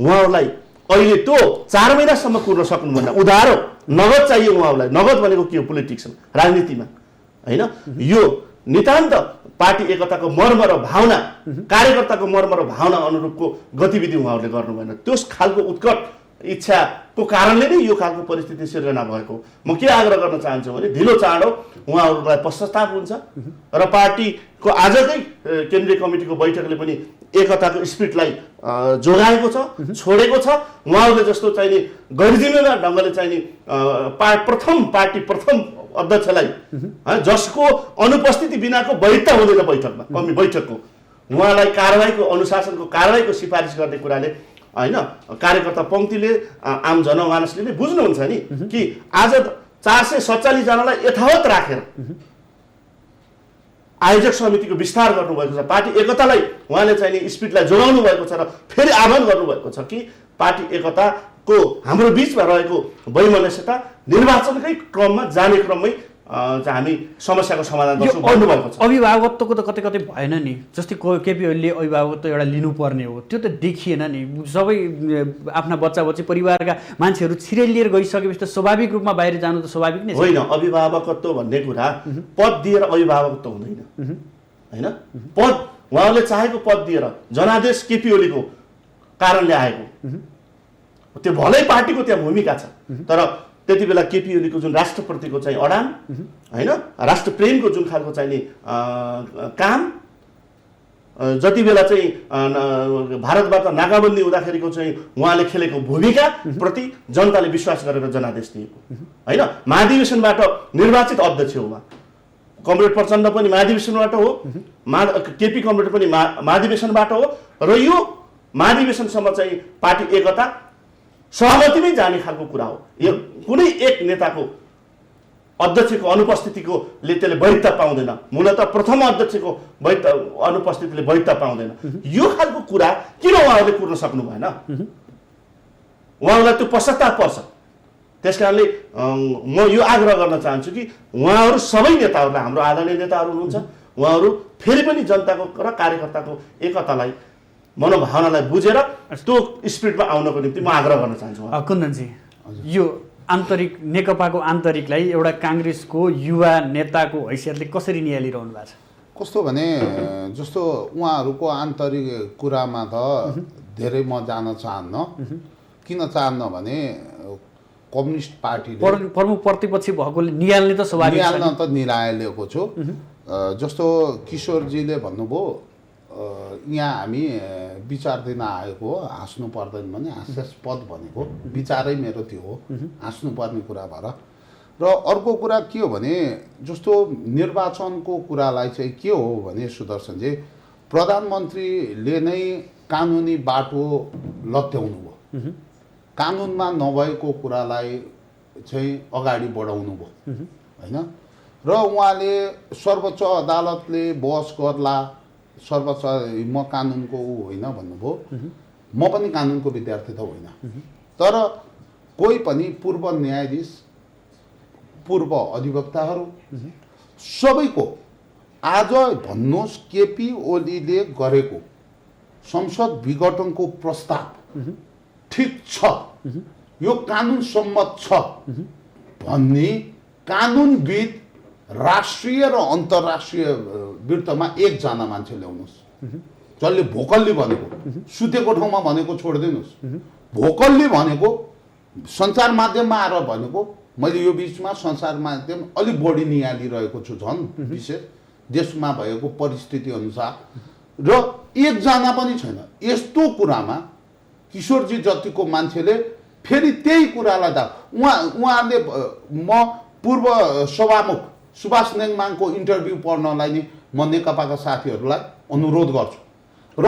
उहाँहरूलाई अहिले त्यो 4 महिनासम्म कुर्न सक्नुभन्दा उधारो नगद चाहियो उहाँहरूलाई। नगद भनेको के हो? पोलिटिक्स राजनीतिमा होइन। यो नितान्त पार्टी एकताको मर्म र भावना कार्यकर्ताको मर्म र भावना अनुरूपको गतिविधि उहाँहरूले गर्नु भएन। त्यस खालको उत्कट इच्छाको कारणले नै यो खालको परिस्थिति सिर्जना भएको। म के आग्रह गर्न चाहन्छु भने ढिलो चाँडो उहाँहरूलाई पश्चाताप हुन्छ र पार्टीको आजकै केन्द्रीय कमिटीको बैठकले पनि एकताको स्पिरिटलाई जोगाएको छ, छोडेको छ। उहाँहरूले जस्तो चाहिँ नि गैरजिम्मेवार ढङ्गले चाहिँ नि पार्टी प्रथम अध्यक्षलाई जसको अनुपस्थिति बिनाको वैधता हुँदैन बैठकको उहाँलाई कारवाहीको अनुशासनको कारवाहीको सिफारिस गर्ने कुराले होइन कार्यकर्ता पङ्क्तिले आम जनमानसले नै बुझ्नुहुन्छ नि कि आज 447 जनालाई यथावत राखेर आयोजक समितिको विस्तार गर्नुभएको छ। पार्टी एकतालाई उहाँले चाहिँ नि स्पिरिटलाई जोगाउनु भएको छ र फेरि आह्वान गर्नुभएको छ कि पार्टी एकताको हाम्रो बिचमा रहेको वैमनस्यता निर्वाचनकै क्रममा जाने क्रममै हामी समस्याको समाधान गर्छौँ भन्नुभएको छ। अभिभावकत्वको त कतै कतै भएन नि। जस्तै केपी ओलीले अभिभावकत्व एउटा लिनुपर्ने हो, त्यो त देखिएन नि। सबै आफ्ना बच्चा बच्ची परिवारका मान्छेहरू छिरेल लिएर गइसकेपछि त स्वाभाविक रूपमा बाहिर जानु त स्वाभाविक नै होइन। अभिभावकत्व भन्ने कुरा पद दिएर अभिभावकत्व हुँदैन होइन। पद उहाँले चाहेको पद दिएर जनादेश केपी ओलीको कारणले आएको त्यो भलै पार्टीको त्यहाँ भूमिका छ, तर त्यति बेला केपी ओलीको जुन राष्ट्रप्रतिको चाहिँ अडान होइन राष्ट्र प्रेमको जुन खालको चाहिँ नि काम जति बेला चाहिँ भारतबाट नाकाबन्दी हुँदाखेरिको चाहिँ उहाँले खेलेको भूमिका प्रति जनताले विश्वास गरेर जनादेश दिएको होइन। महाधिवेशनबाट निर्वाचित अध्यक्ष हो उहाँ। कमरेड प्रचण्ड पनि महाधिवेशनबाट हो, केपी कमरेड पनि महाधिवेशनबाट हो र यो महाधिवेशनसम्म चाहिँ पार्टी एकता सहमतिमै जाने खालको कुरा हो। यो कुनै एक नेताको अध्यक्षको अनुपस्थितिको त्यसले वैधता पाउँदैन। मूलतः प्रथम अध्यक्षको अनुपस्थितिले वैधता पाउँदैन। यो खालको कुरा किन उहाँहरूले कुर्न सक्नु भएन? उहाँहरूलाई त्यो पश्चाताप पर्छ। त्यस कारणले म यो आग्रह गर्न चाहन्छु कि उहाँहरू सबै नेताहरूलाई, हाम्रो आदरणीय नेताहरू हुनुहुन्छ, उहाँहरू फेरि पनि जनताको र कार्यकर्ताको एकतालाई मनोभावनालाई बुझेर त्यो स्पिरिटमा आउनको निम्ति म आग्रह गर्न चाहन्छु। कुन्दनजी, यो आन्तरिक नेकपाको आन्तरिकलाई एउटा काङ्ग्रेसको युवा नेताको हैसियतले कसरी निहालिरहनु भएको छ? कस्तो भने जस्तो उहाँहरूको आन्तरिक कुरामा त धेरै म जान चाहन्न। किन चाहन्न भने कम्युनिस्ट पार्टीले प्रमुख प्रतिपक्षी भएकोले निहाल्ने त स्वाभाविक, निहाल्न त निहालेको छु। जस्तो किशोरजीले भन्नुभयो यहाँ हामी विचार दिन आएको हो, हाँस्नु पर्दैन भने हास्यास्पद भनेको विचारै मेरो त्यो हो, हाँस्नु पर्ने कुरा भएर। र अर्को कुरा के हो भने जस्तो निर्वाचनको कुरालाई चाहिँ के हो भने सुदर्शनजी प्रधानमन्त्रीले नै कानुनी बाटो लत्याउनु भयो, कानुनमा नभएको कुरालाई चाहिँ अगाडि बढाउनु भयो होइन। र उहाँले सर्वोच्च अदालतले बहस गर्ला, सर्वोच्च म कानुनको होइन भन्नुभयो। म पनि कानुनको विद्यार्थी त होइन, तर कोही पनि पूर्व न्यायाधीश, पूर्व अधिवक्ताहरू सबैको आज भन्नुहोस् केपी ओलीले गरेको संसद विघटनको प्रस्ताव ठिक छ, यो कानुन सम्मत छ भन्ने कानुनविद राष्ट्रिय र अन्तर्राष्ट्रिय विरुद्धमा एकजना मान्छे ल्याउनुहोस्, जसले भोकल्ली भनेको, सुतेको ठाउँमा भनेको छोडिदिनुहोस्, भोकल्ली भनेको सञ्चार माध्यममा आएर भनेको। मैले यो बिचमा सञ्चार माध्यम अलिक बढी निहालिरहेको छु, झन् विशेष देशमा भएको परिस्थिति अनुसार, र एकजना पनि छैन यस्तो कुरामा। किशोरजी जतिको मान्छेले फेरि त्यही कुरालाई उहाँले म पूर्व सभामुख सुभाष नेङमाङको इन्टरभ्यू पढ्नलाई नि म नेकपाका साथीहरूलाई अनुरोध गर्छु, र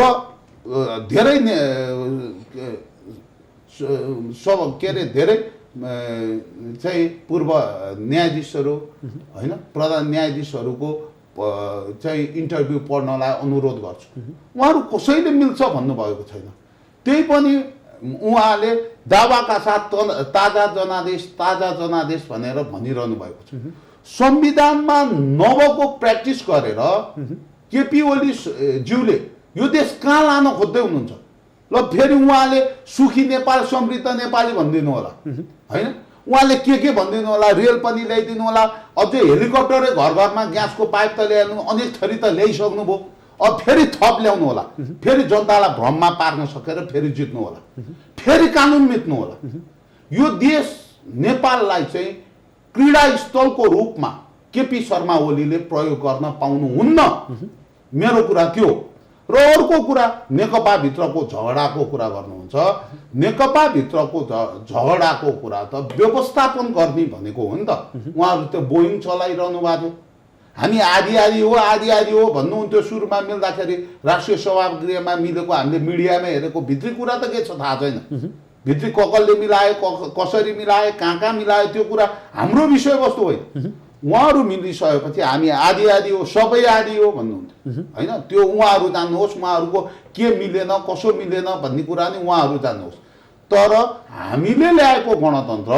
धेरै धेरै चाहिँ पूर्व न्यायाधीशहरू होइन, प्रधान न्यायाधीशहरूको चाहिँ इन्टरभ्यू पढ्नलाई अनुरोध गर्छु। उहाँहरू कसैले मिल्छ भन्नुभएको छैन, त्यही पनि उहाँले दावाका साथ ताजा जनादेश भनेर भनिरहनु भएको छ। संविधानमा नभएको प्र्याक्टिस गरेर केपी ओली ज्यूले यो देश कहाँ लान खोज्दै हुनुहुन्छ? ल फेरि उहाँले सुखी नेपाल समृद्ध नेपाली भनिदिनु होला होइन, उहाँले के भनिदिनु होला, रेल पनि ल्याइदिनु होला, अझै हेलिकप्टरै घर घरमा ग्यासको पाइप त ल्याउनु, अनेक थरी त ल्याइसक्नुभयो, अब फेरि थप ल्याउनु होला, फेरि जनतालाई भ्रममा पार्न सकेर फेरि जित्नु होला, फेरि कानुन मिच्नु होला। यो देश नेपाललाई चाहिँ क्रीडा स्थलको रूपमा केपी शर्मा ओलीले प्रयोग गर्न पाउनुहुन्न, मेरो कुरा त्यो। र अर्को कुरा नेकपा भित्रको झगडाको कुरा गर्नुहुन्छ, नेकपा भित्रको झगडाको कुरा त व्यवस्थापन गर्ने भनेको हो नि त। उहाँहरू त बोइङ चलाइरहनु भएको थियो, हामी आधी हो भन्नुहुन्थ्यो सुरुमा मिल्दाखेरि, राष्ट्रिय सभागृहमा मिलेको हामीले मिडियामा हेरेको, भित्री कुरा त के छ थाहा छैन, भित्री कसले मिलायो, कसरी मिलायो, कहाँ मिलायो, त्यो कुरा हाम्रो विषयवस्तु होइन। उहाँहरू मिलिसकेपछि हामी आधी हो, सबै आधी हो भन्नुहुन्थ्यो होइन, त्यो उहाँहरू जान्नुहोस्, उहाँहरूको के मिलेन कसो मिलेन भन्ने कुरा नि उहाँहरू जान्नुहोस्। तर हामीले ल्याएको गणतन्त्र,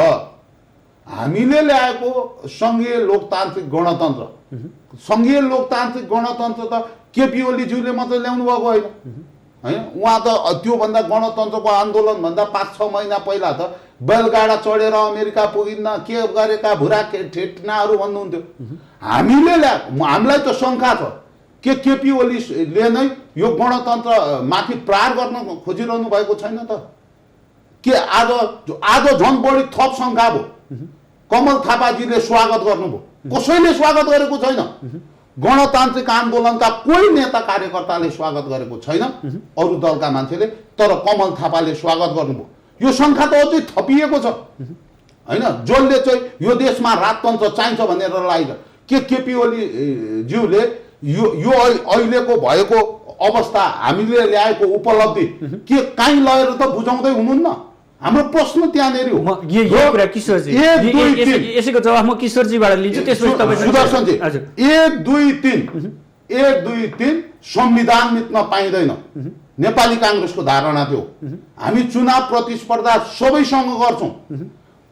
हामीले ल्याएको सङ्घीय लोकतान्त्रिक गणतन्त्र, सङ्घीय लोकतान्त्रिक गणतन्त्र त केपी ओलीज्यूले मात्रै ल्याउनु भएको होइन होइन। उहाँ त त्योभन्दा गणतन्त्रको आन्दोलनभन्दा 5-6 महिना पहिला त बैलगाडा चढेर अमेरिका पुगिन्न, के गरेका भुरा ठेटनाहरू भन्नुहुन्थ्यो। हामीलाई त शङ्का छ के केपी ओलीले नै यो गणतन्त्र माथि प्रहार गर्न खोजिरहनु भएको छैन त? के आज झन् बढी थप शङ्का भयो। कमल थापाजीले स्वागत गर्नुभयो, कसैले स्वागत गरेको छैन। गणतान्त्रिक आन्दोलनका कोही नेता कार्यकर्ताले स्वागत गरेको छैन, अरू दलका मान्छेले, तर कमल थापाले स्वागत गर्नुभयो। यो शङ्का त अझै थपिएको छ होइन, जसले चाहिँ यो देशमा राजतन्त्र चाहिन्छ भनेर लागेको। के केपी ओली ज्यूले यो अहिलेको भएको अवस्था, हामीले ल्याएको उपलब्धि के काहीँ लगेर त बुझाउँदै हुनुहुन्न? हाम्रो प्रश्न त्यहाँनिर हो। यसैको जवाफ म किशोरजीबाट लिन्छु, त्यसपछि तपाईँ सुदर्शनजी 1 2 3 संविधान मिच्न पाइँदैन, नेपाली काङ्ग्रेसको धारणा थियो। हामी चुनाव प्रतिस्पर्धा सबैसँग गर्छौँ,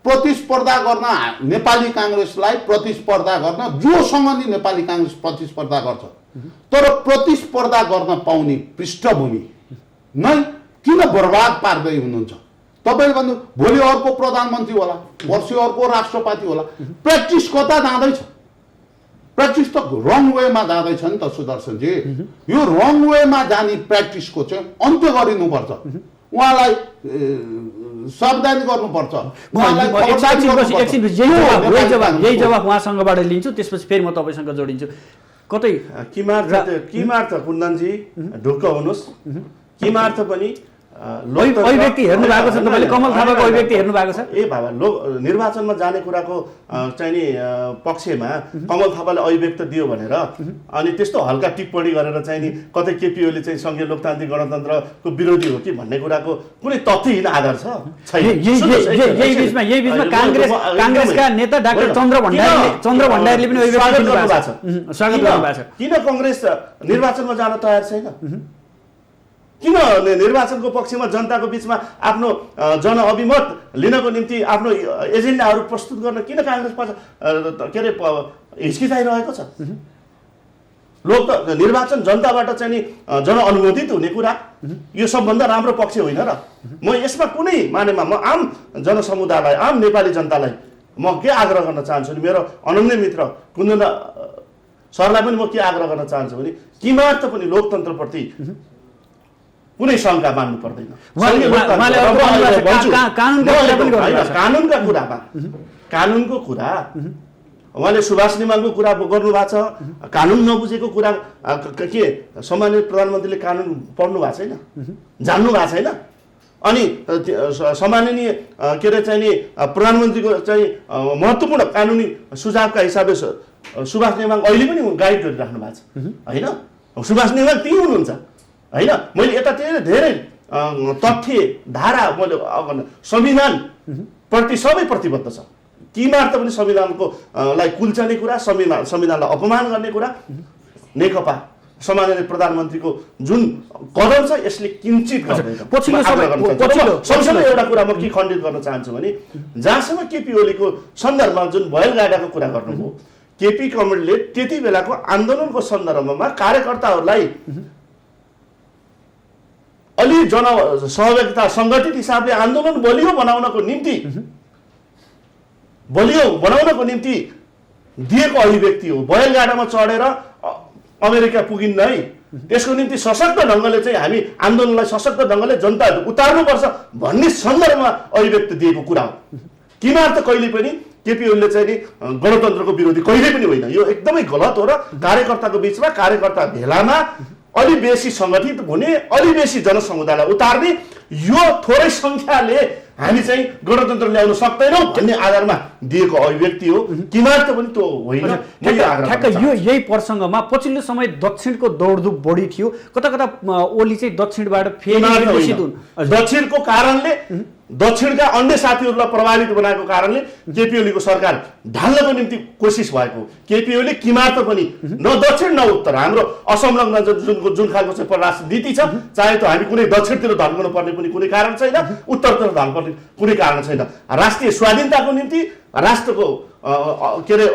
प्रतिस्पर्धा गर्न नेपाली काङ्ग्रेसलाई प्रतिस्पर्धा गर्न जोसँग नि नेपाली काङ्ग्रेस प्रतिस्पर्धा गर्छ, तर प्रतिस्पर्धा गर्न पाउने पृष्ठभूमि नै किन बर्बाद पार्दै हुनुहुन्छ? तपाईँले भन्नु भोलि अर्को प्रधानमन्त्री होला, पर्सि अर्को राष्ट्रपति होला, प्र्याक्टिस कता जाँदैछ? प्र्याक्टिस त रङ वेमा जाँदैछ नि त सुदर्शनजी। यो रङ वेमा जाने प्र्याक्टिसको चाहिँ अन्त्य गरिनुपर्छ, उहाँलाई सावधानी गर्नुपर्छ। यही जवाफ उहाँसँगबाट लिन्छु, त्यसपछि फेरि म तपाईँसँग जोडिन्छु। कतै किमार्थ कुन्दनजी ढुक्क हुनुहोस्, किमार्थ पनि अभिव्यक्ति हेर्नु भएको छ तपाईँले कमल थापाको अभिव्यक्ति हेर्नु भएको छ ए बाबा निर्वाचनमा जाने कुराको चाहिँ नि पक्षमा कमल थापाले अभिव्यक्ति दियो भनेर अनि त्यस्तो हल्का टिप्पणी गरेर चाहिँ नि कतै केपी ओलीले चाहिँ संघीय लोकतान्त्रिक गणतन्त्रको विरोधी हो कि भन्ने कुराको कुनै तथ्यहीन आधार छैन। यही बीचमा कांग्रेसका नेता डाक्टर चन्द्र भण्डारीले पनि अभिव्यक्ति दिनुभएको छ। स्वागत गर्नुभएको छ। किन कांग्रेस निर्वाचनमा जान तयार छैन? किन निर्वाचनको पक्षमा जनताको बीचमा आफ्नो जनअभिमत लिनको निम्ति आफ्नो एजेन्डाहरू प्रस्तुत गर्न किन कांग्रेस के अरे हिचकिचाइरहेको छ? निर्वाचन जनताबाट चाहिँ नि जनअनुमोदित हुने कुरा यो सबभन्दा राम्रो पक्ष होइन र? म यसमा कुनै मानेमा म आम जनसमुदायलाई आम नेपाली जनतालाई म के आग्रह गर्न चाहन्छु नि, मेरो अनन्य मित्र कुन्दन सरलाई पनि म के आग्रह गर्न चाहन्छु भने किमार्थ पनि लोकतन्त्रप्रति कुनै शङ्का मान्नु पर्दैन। कानुनको कुरा उहाँले सुभाष निमाङको कुरा गर्नुभएको छ। कानुन नबुझेको कुरा के सम्माननीय प्रधानमन्त्रीले कानुन पढ्नु भएको छैन, जान्नु भएको छैन? अनि सम्माननीय के अरे चाहिँ नि प्रधानमन्त्रीको चाहिँ महत्त्वपूर्ण कानुनी सुझावका हिसाबले सुभाष निमाङ अहिले पनि गाइड गरिराख्नु भएको छ होइन? सुभाष निमाङ त्यही हुनुहुन्छ होइन? मैले यतातिर धेरै तथ्य धारा मैले संविधान प्रति सबै प्रतिबद्ध छ। किमार्थ पनि संविधानको लाई कुल्चने कुरा, संविधानलाई अपमान गर्ने कुरा नेकपा सम्माननीय प्रधानमन्त्रीको जुन कदम छ यसले किञ्चित गर्दैन। सँगसँगै एउटा कुरा म के खण्डित गर्न चाहन्छु भने जहाँसम्म केपी ओलीको सन्दर्भमा जुन बैलगाडाको कुरा गर्नुभयो, केपी कमरेडले त्यति बेलाको आन्दोलनको सन्दर्भमा कार्यकर्ताहरूलाई अलि जन सहभागिता सङ्गठित हिसाबले आन्दोलन बलियो बनाउनको निम्ति दिएको अभिव्यक्ति हो। बैलगाडामा चढेर अमेरिका पुगिन्न है, त्यसको निम्ति सशक्त ढङ्गले चाहिँ हामी आन्दोलनलाई सशक्त ढङ्गले जनता उतार्नुपर्छ भन्ने सन्दर्भमा अभिव्यक्ति दिएको कुरा हो। किमार्थ कहिले पनि केपी ओलीले चाहिँ नि गणतन्त्रको विरोधी कहिले पनि होइन, यो एकदमै गलत हो र कार्यकर्ताको बिचमा कार्यकर्ता भेलामा अलि बेसी सङ्गठित हुने, अलि बेसी जनसमुदायलाई उतार्ने यो थोरै सङ्ख्याले हामी चाहिँ गणतन्त्र ल्याउन सक्दैनौँ भन्ने आधारमा दिएको अभिव्यक्ति हो। किमार्थ पनि त्यो होइन। ठ्याक्क यही प्रसङ्गमा पछिल्लो समय दक्षिणको दौडधुप बढी थियो, कता कता ओली चाहिँ दक्षिणबाट फेरि दक्षिणको कारणले दक्षिणका अन्य साथीहरूलाई प्रभावित बनाएको कारणले केपी ओलीको सरकार ढाल्नको निम्ति कोसिस भएको। केपी ओली किमार्थ पनि न दक्षिण न उत्तर हाम्रो असंलग्न जुन खालको चाहिँ परराष्ट्र नीति छ, चाहे त हामी कुनै दक्षिणतिर ढल्कनु पर्ने पनि कुनै कारण छैन, उत्तरतिर ढल्नुपर्ने कुनै कारण छैन। राष्ट्रिय स्वाधीनताको निम्ति राष्ट्रको के अरे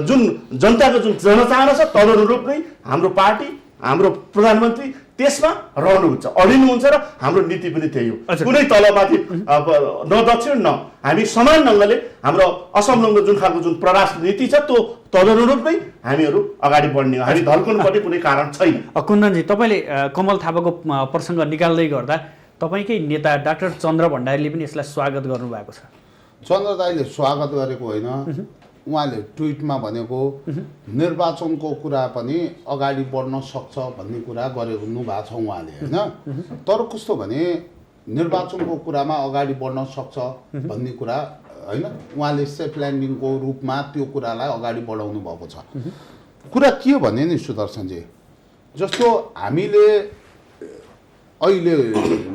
जुन जनताको जुन जनचाहना छ तदनुरूप नै हाम्रो पार्टी हाम्रो प्रधानमन्त्री त्यसमा रहनुहुन्छ, अडिनुहुन्छ र हाम्रो नीति पनि त्यही हो। कुनै तलमाथि न दक्षिण न हामी समान ढङ्गले हाम्रो असंलग्न जुन खालको जुन परराष्ट्र नीति छ त्यो तदनुरूप नै हामीहरू अगाडि बढ्ने हो, हामी ढल्कनुपर्ने कुनै कारण छैन। कुन्दनजी, तपाईँले कमल थापाको प्रसङ्ग निकाल्दै गर्दा तपाईँकै नेता डाक्टर चन्द्र भण्डारीले पनि यसलाई स्वागत गर्नुभएको छ। चन्द्र दाइले स्वागत गरेको होइन, उहाँले ट्विटमा भनेको निर्वाचनको कुरा पनि अगाडि बढ्न सक्छ भन्ने कुरा गर्नु भएको छ उहाँले होइन। तर कस्तो भने निर्वाचनको कुरामा अगाडि बढ्न सक्छ भन्ने कुरा होइन, उहाँले सेफ ल्यान्डिङको रूपमा त्यो कुरालाई अगाडि बढाउनु भएको छ। कुरा के भने नि सुदर्शनजी, जस्तो हामीले अहिले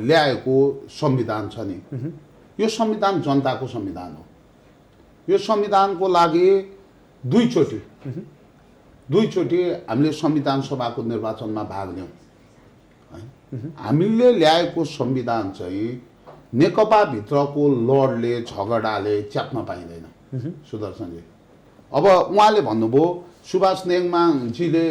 ल्याएको संविधान छ नि, यो संविधान जनताको संविधान हो। यो संविधानको लागि दुईचोटि हामीले संविधान सभाको निर्वाचनमा भाग लियौँ है। हामीले ल्याएको संविधान चाहिँ नेकपाभित्रको लडले झगडाले च्याप्न पाइँदैन सुदर्शनजी। अब उहाँले भन्नुभयो सुभाष नेङमाङजीले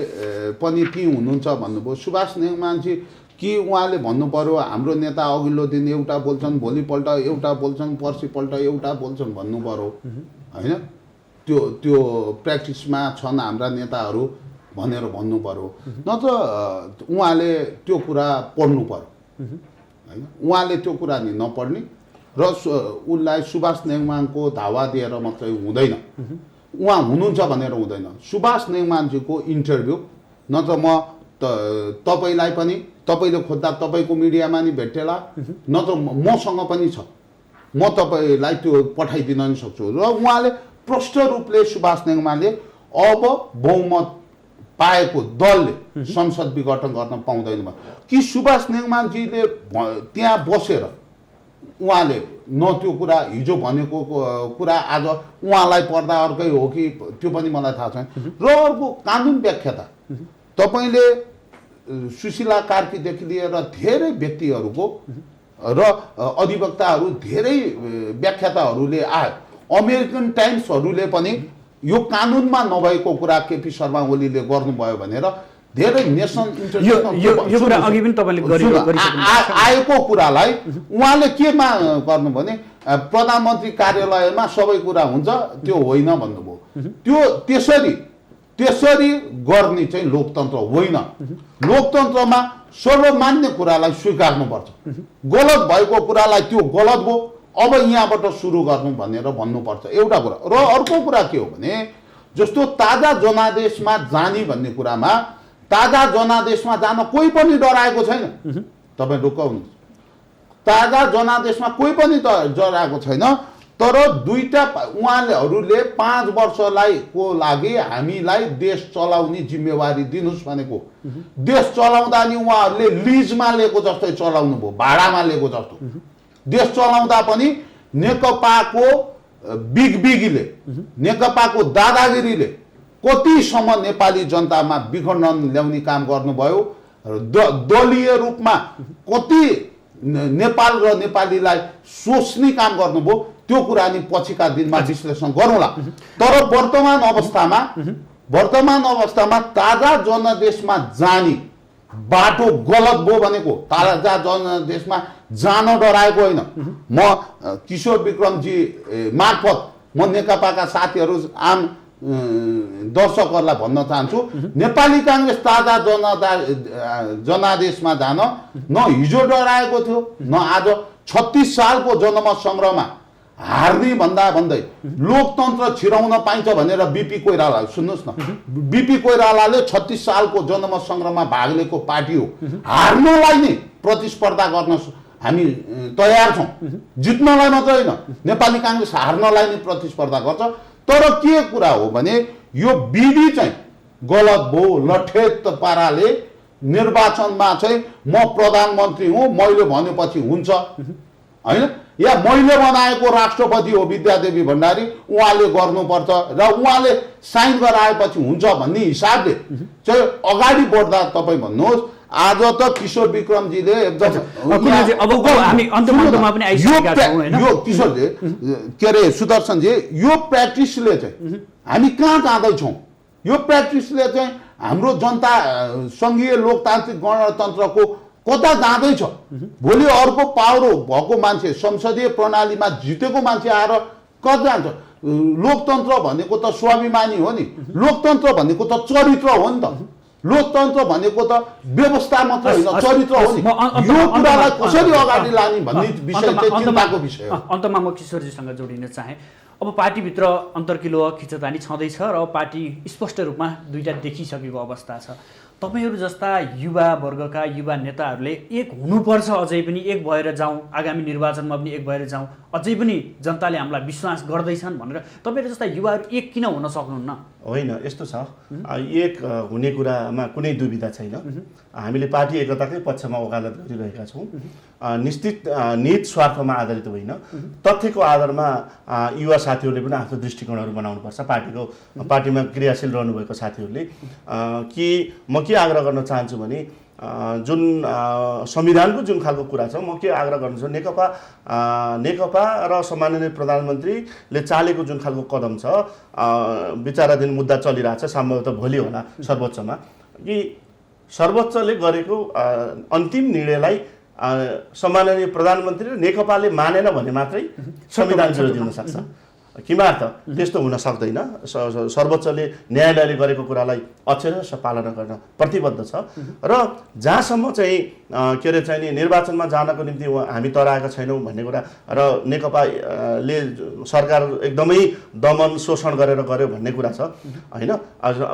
पनि ती हुनुहुन्छ भन्नुभयो। सुभाष नेङमाङजी कि उहाँले भन्नु पर्यो हाम्रो नेता अघिल्लो दिन एउटा बोल्छन्, भोलिपल्ट एउटा बोल्छन्, पर्सिपल्ट एउटा बोल्छन् भन्नु पर्यो होइन। त्यो प्र्याक्टिसमा छन् हाम्रा नेताहरू भनेर भन्नु पर्यो, नत्र उहाँले त्यो कुरा पढ्नु पर्यो होइन। उहाँले त्यो कुरा नि नपढ्ने र उसलाई सुभाष नेङमाङको धावा दिएर मात्रै हुँदैन, उहाँ हुनुहुन्छ भनेर हुँदैन। सुभाष नेङमाङजीको इन्टरभ्यू नत्र म तपाईँलाई पनि तपाईँले खोज्दा तपाईँको मिडियामा नि भेटेला नत्र मसँग पनि छ, म तपाईँलाई त्यो पठाइदिन नि सक्छु। र उहाँले प्रष्ट रूपले सुभाष नेङ्माले अब बहुमत पाएको दलले संसद विघटन गर्न पाउँदैन कि सुभाष नेङ्माजीले त्यहाँ बसेर उहाँले न त्यो कुरा हिजो भनेको कुरा आज उहाँलाई पर्दा अर्कै हो कि त्यो पनि मलाई थाहा छैन। र अर्को कानुन व्याख्याता तपाईँले सुशीला कार्कीदेखि लिएर धेरै व्यक्तिहरूको र अधिवक्ताहरू धेरै व्याख्याताहरूले आयो, अमेरिकन टाइम्सहरूले पनि यो कानुनमा नभएको कुरा केपी शर्मा ओलीले गर्नुभयो भनेर धेरै नेसनल आएको कुरालाई उहाँले केमा गर्नु भने प्रधानमन्त्री कार्यालयमा सबै कुरा हुन्छ त्यो होइन भन्नुभयो। त्यो त्यसरी गर्ने चाहिँ लोकतन्त्र होइन। लोकतन्त्रमा सर्वमान्य कुरालाई स्वीकार्नुपर्छ, गलत भएको कुरालाई त्यो गलत भयो अब यहाँबाट सुरु गर्नु भनेर भन्नुपर्छ एउटा कुरा। र अर्को कुरा के हो भने जस्तो ताजा जनादेशमा जाने भन्ने कुरामा ताजा जनादेशमा जान कोही पनि डराएको छैन। तपाईँ ढुक्काउनुहोस्, ताजा जनादेशमा कोही पनि डराएको छैन। तर दुईटा उहाँहरूले 5 वर्षलाई को लागि हामीलाई देश चलाउने जिम्मेवारी दिनुहोस् भनेको, देश चलाउँदा नि उहाँहरूले लिजमा लिएको जस्तै चलाउनु भयो, भाडामा लिएको जस्तो। देश चलाउँदा पनि नेकपाको बिगबिगीले नेकपाको दादागिरीले कतिसम्म नेपाली जनतामा विखण्डन ल्याउने काम गर्नुभयो, दलीय रूपमा कति नेपाल र नेपालीलाई सोच्ने काम गर्नुभयो, त्यो कुरा नि पछिका दिनमा विश्लेषण गरौँला। तर वर्तमान अवस्थामा ताजा जनादेशमा जाने बाटो गलत भयो भनेको, ताजा जनादेशमा जान डराएको होइन। म किशोर विक्रमजी मार्फत म नेकपाका साथीहरू आम दर्शकहरूलाई भन्न चाहन्छु, नेपाली काङ्ग्रेस ताजा जनादेशमा जान न हिजो डराएको थियो न आज। 36 सालको जनमत सङ्ग्रहमा हार्ने भन्दै लोकतन्त्र छिराउन पाइन्छ भनेर बिपी कोइराला, सुन्नुहोस् न, बिपी कोइरालाले 36 सालको जनमत सङ्ग्रहमा भाग लिएको पार्टी हो। हार्नलाई नै प्रतिस्पर्धा गर्न हामी तयार छौँ, जित्नलाई मात्र होइन। नेपाली काङ्ग्रेस हार्नलाई नै प्रतिस्पर्धा गर्छ। तर के कुरा हो भने यो विधि चाहिँ गलत भयो। लठेत पाराले निर्वाचनमा चाहिँ म प्रधानमन्त्री हुँ मैले भनेपछि हुन्छ होइन, या मैले बनाएको राष्ट्रपति हो विद्यादेवी भण्डारी उहाँले गर्नुपर्छ र उहाँले साइन गराएपछि हुन्छ भन्ने हिसाबले चाहिँ अगाडि बढ्दा तपाईँ भन्नुहोस्। आज त किशोर विक्रमजीले एकदम यो किशोरजी के अरे सुदर्शनजी यो प्र्याक्टिसले चाहिँ हामी कहाँ जाँदैछौँ? यो प्र्याक्टिसले चाहिँ हाम्रो जनता सङ्घीय लोकतान्त्रिक गणतन्त्रको कता जाँदैछ? भोलि अर्को पावर भएको मान्छे संसदीय प्रणालीमा जितेको मान्छे आएर कता जान्छ? लोकतन्त्र भनेको त स्वाभिमानी हो नि, लोकतन्त्र भनेको त चरित्र हो नि त, लोकतन्त्र भनेको त व्यवस्था मात्र होइन चरित्र हो नि। यो कुरालाई कसरी अगाडि लाने भन्ने विषय चाहिँ चिन्ताको विषय हो। अन्तमा म किशोरजीसँग जोडिन चाहे, अब पार्टीभित्र अन्तर्किलो खिचतानी छँदैछ र पार्टी स्पष्ट रूपमा दुईटा देखिसकेको अवस्था छ। तपाईहरू जस्ता युवा वर्गका युवा नेताहरूले एक हुनुपर्छ, अझै पनि एक भएर जाउँ, आगामी निर्वाचनमा पनि एक भएर जाउँ, अझै पनि जनताले हामीलाई विश्वास गर्दैछन् भनेर तपाईँहरू जस्ता युवाहरू एक किन हुन सक्नुहुन्न? होइन, यस्तो छ, एक हुने कुरामा कुनै दुविधा छैन। हामीले पार्टी एकताकै पक्षमा वकालत गरिरहेका छौँ, निश्चित निज स्वार्थमा आधारित होइन। तथ्यको आधारमा युवा साथीहरूले पनि आफ्नो दृष्टिकोणहरू बनाउनुपर्छ। पार्टीमा क्रियाशील रहनुभएको साथीहरूले कि म के आग्रह गर्न चाहन्छु भने जुन संविधानको जुन खालको कुरा छ, म के आग्रह गर्नु छ, नेकपा र सम्माननीय प्रधानमन्त्रीले चालेको जुन खालको कदम छ, विचाराधीन मुद्दा चलिरहेछ, सम्भवतः भोलि होला सर्वोच्चमा, कि सर्वोच्चले गरेको अन्तिम निर्णयलाई सम्माननीय प्रधानमन्त्री र नेकपाले मानेन भने मात्रै संविधान विरोधी हुन सक्छ। किमार्थ त्यस्तो हुन सक्दैन। सर्वोच्चले न्यायालयले गरेको कुरालाई अक्षरश पालना गर्न प्रतिबद्ध छ र जहाँसम्म चाहिँ के अरे चाहिँ नि निर्वाचनमा जानको निम्ति हामी तराएका छैनौँ भन्ने कुरा र नेकपाले सरकार एकदमै दमन शोषण गरेर गर्यो भन्ने कुरा छ होइन।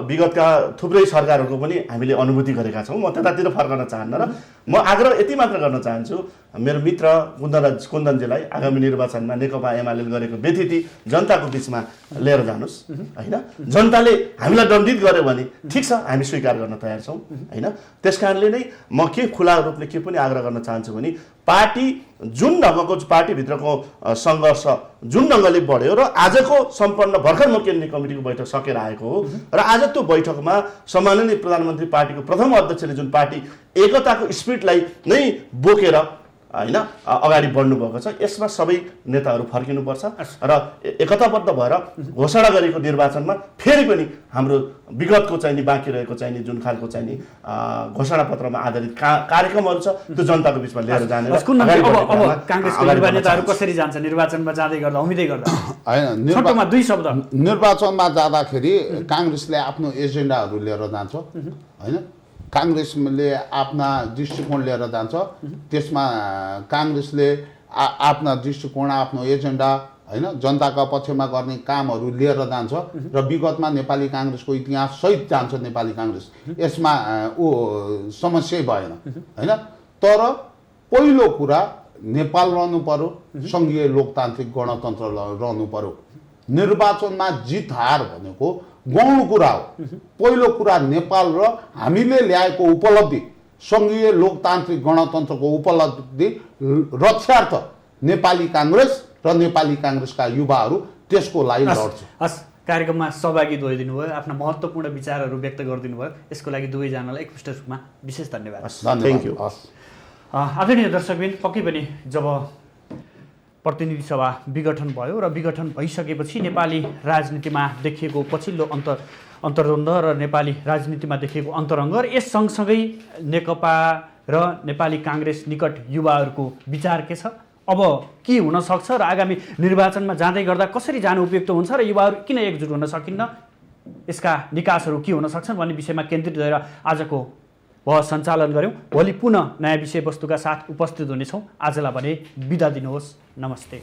विगतका थुप्रै सरकारहरूको पनि हामीले अनुभूति गरेका छौँ। म त्यतातिर फर्कन चाहन्न र म आग्रह यति मात्र गर्न चाहन्छु मेरो मित्र कुन्दनजीलाई आगामी निर्वाचनमा नेकपा एमाले गरेको व्यथिति जनताको बिचमा लिएर जानुहोस् होइन। जनताले हामीलाई दण्डित गर्यो भने ठिक छ, हामी स्वीकार गर्न तयार छौँ होइन। त्यस कारणले नै म के खुला रूपले के पनि आग्रह गर्न चाहन्छु भने पार्टी जुन ढङ्गको पार्टीभित्रको सङ्घर्ष जुन ढङ्गले बढ्यो र आजको सम्पन्न भर्खर म केन्द्रीय कमिटीको बैठक सकेर आएको हो र आज त्यो बैठकमा सम्माननीय प्रधानमन्त्री पार्टीको प्रथम अध्यक्षले जुन पार्टी एकताको स्पिरिटलाई नै बोकेर होइन अगाडि बढ्नुभएको छ, यसमा सबै नेताहरू फर्किनुपर्छ र एकताबद्ध भएर घोषणा गरेको निर्वाचनमा फेरि पनि हाम्रो विगतको चाहिँ नि बाँकी रहेको चाहिँ नि जुन खालको चाहिँ नि घोषणापत्रमा आधारित कार्यक्रमहरू छ त्यो जनताको बिचमा लिएर जाने। अब काङ्ग्रेसको युवा नेताहरू कसरी जान्छ निर्वाचनमा जाँदै गर्दा उम्मिदै गर्दा? होइन, छोटोमा 2 शब्द। निर्वाचनमा जाँदाखेरि काङ्ग्रेसले आफ्नो एजेन्डाहरू लिएर जान्छ होइन। काङ्ग्रेसले आफ्ना दृष्टिकोण लिएर जान्छ, त्यसमा काङ्ग्रेसले आफ्ना दृष्टिकोण आफ्नो एजेन्डा होइन जनताका पक्षमा गर्ने कामहरू लिएर जान्छ र विगतमा नेपाली काङ्ग्रेसको इतिहास सहित जान्छ नेपाली काङ्ग्रेस। यसमा समस्या भएन होइन। तर पहिलो कुरा नेपाल रहनु पर्यो, सङ्घीय लोकतान्त्रिक गणतन्त्र रहनु पर्यो। निर्वाचनमा जित हार भनेको गौण कुरा हो। पहिलो कुरा नेपाल र हामीले ल्याएको उपलब्धि सङ्घीय लोकतान्त्रिक गणतन्त्रको उपलब्धि रक्षार्थ नेपाली काङ्ग्रेस र नेपाली काङ्ग्रेसका युवाहरू त्यसको लागि लड्छ। हस्, कार्यक्रममा सहभागी भइदिनु भयो, आफ्ना महत्त्वपूर्ण विचारहरू व्यक्त गरिदिनु भयो, यसको लागि दुवैजनालाई एकमुष्ट रूपमा विशेष धन्यवाद। Thank you. आदरणीय दर्शकबिन, पक्कै पनि जब प्रतिनिधि सभा विघटन भयो र विघटन भइसकेपछि नेपाली राजनीतिमा देखिएको पछिल्लो अन्तर्द्वन्द र नेपाली राजनीतिमा देखिएको अन्तरङ्ग र यस सँगसँगै नेकपा र नेपाली काङ्ग्रेस निकट युवाहरूको विचार के छ, अब के हुन सक्छ र आगामी निर्वाचनमा जाँदै गर्दा कसरी जानु उपयुक्त हुन्छ र युवाहरू किन एकजुट हुन सकिन्न, यसका निकासहरू के हुन सक्छन् भन्ने विषयमा केन्द्रित रहेर आजको बहस सञ्चालन गऱ्यौँ। भोलि पुनः नयाँ विषयवस्तुका साथ उपस्थित हुनेछौँ। आजलाई भने बिदा दिनुहोस्। नमस्ते।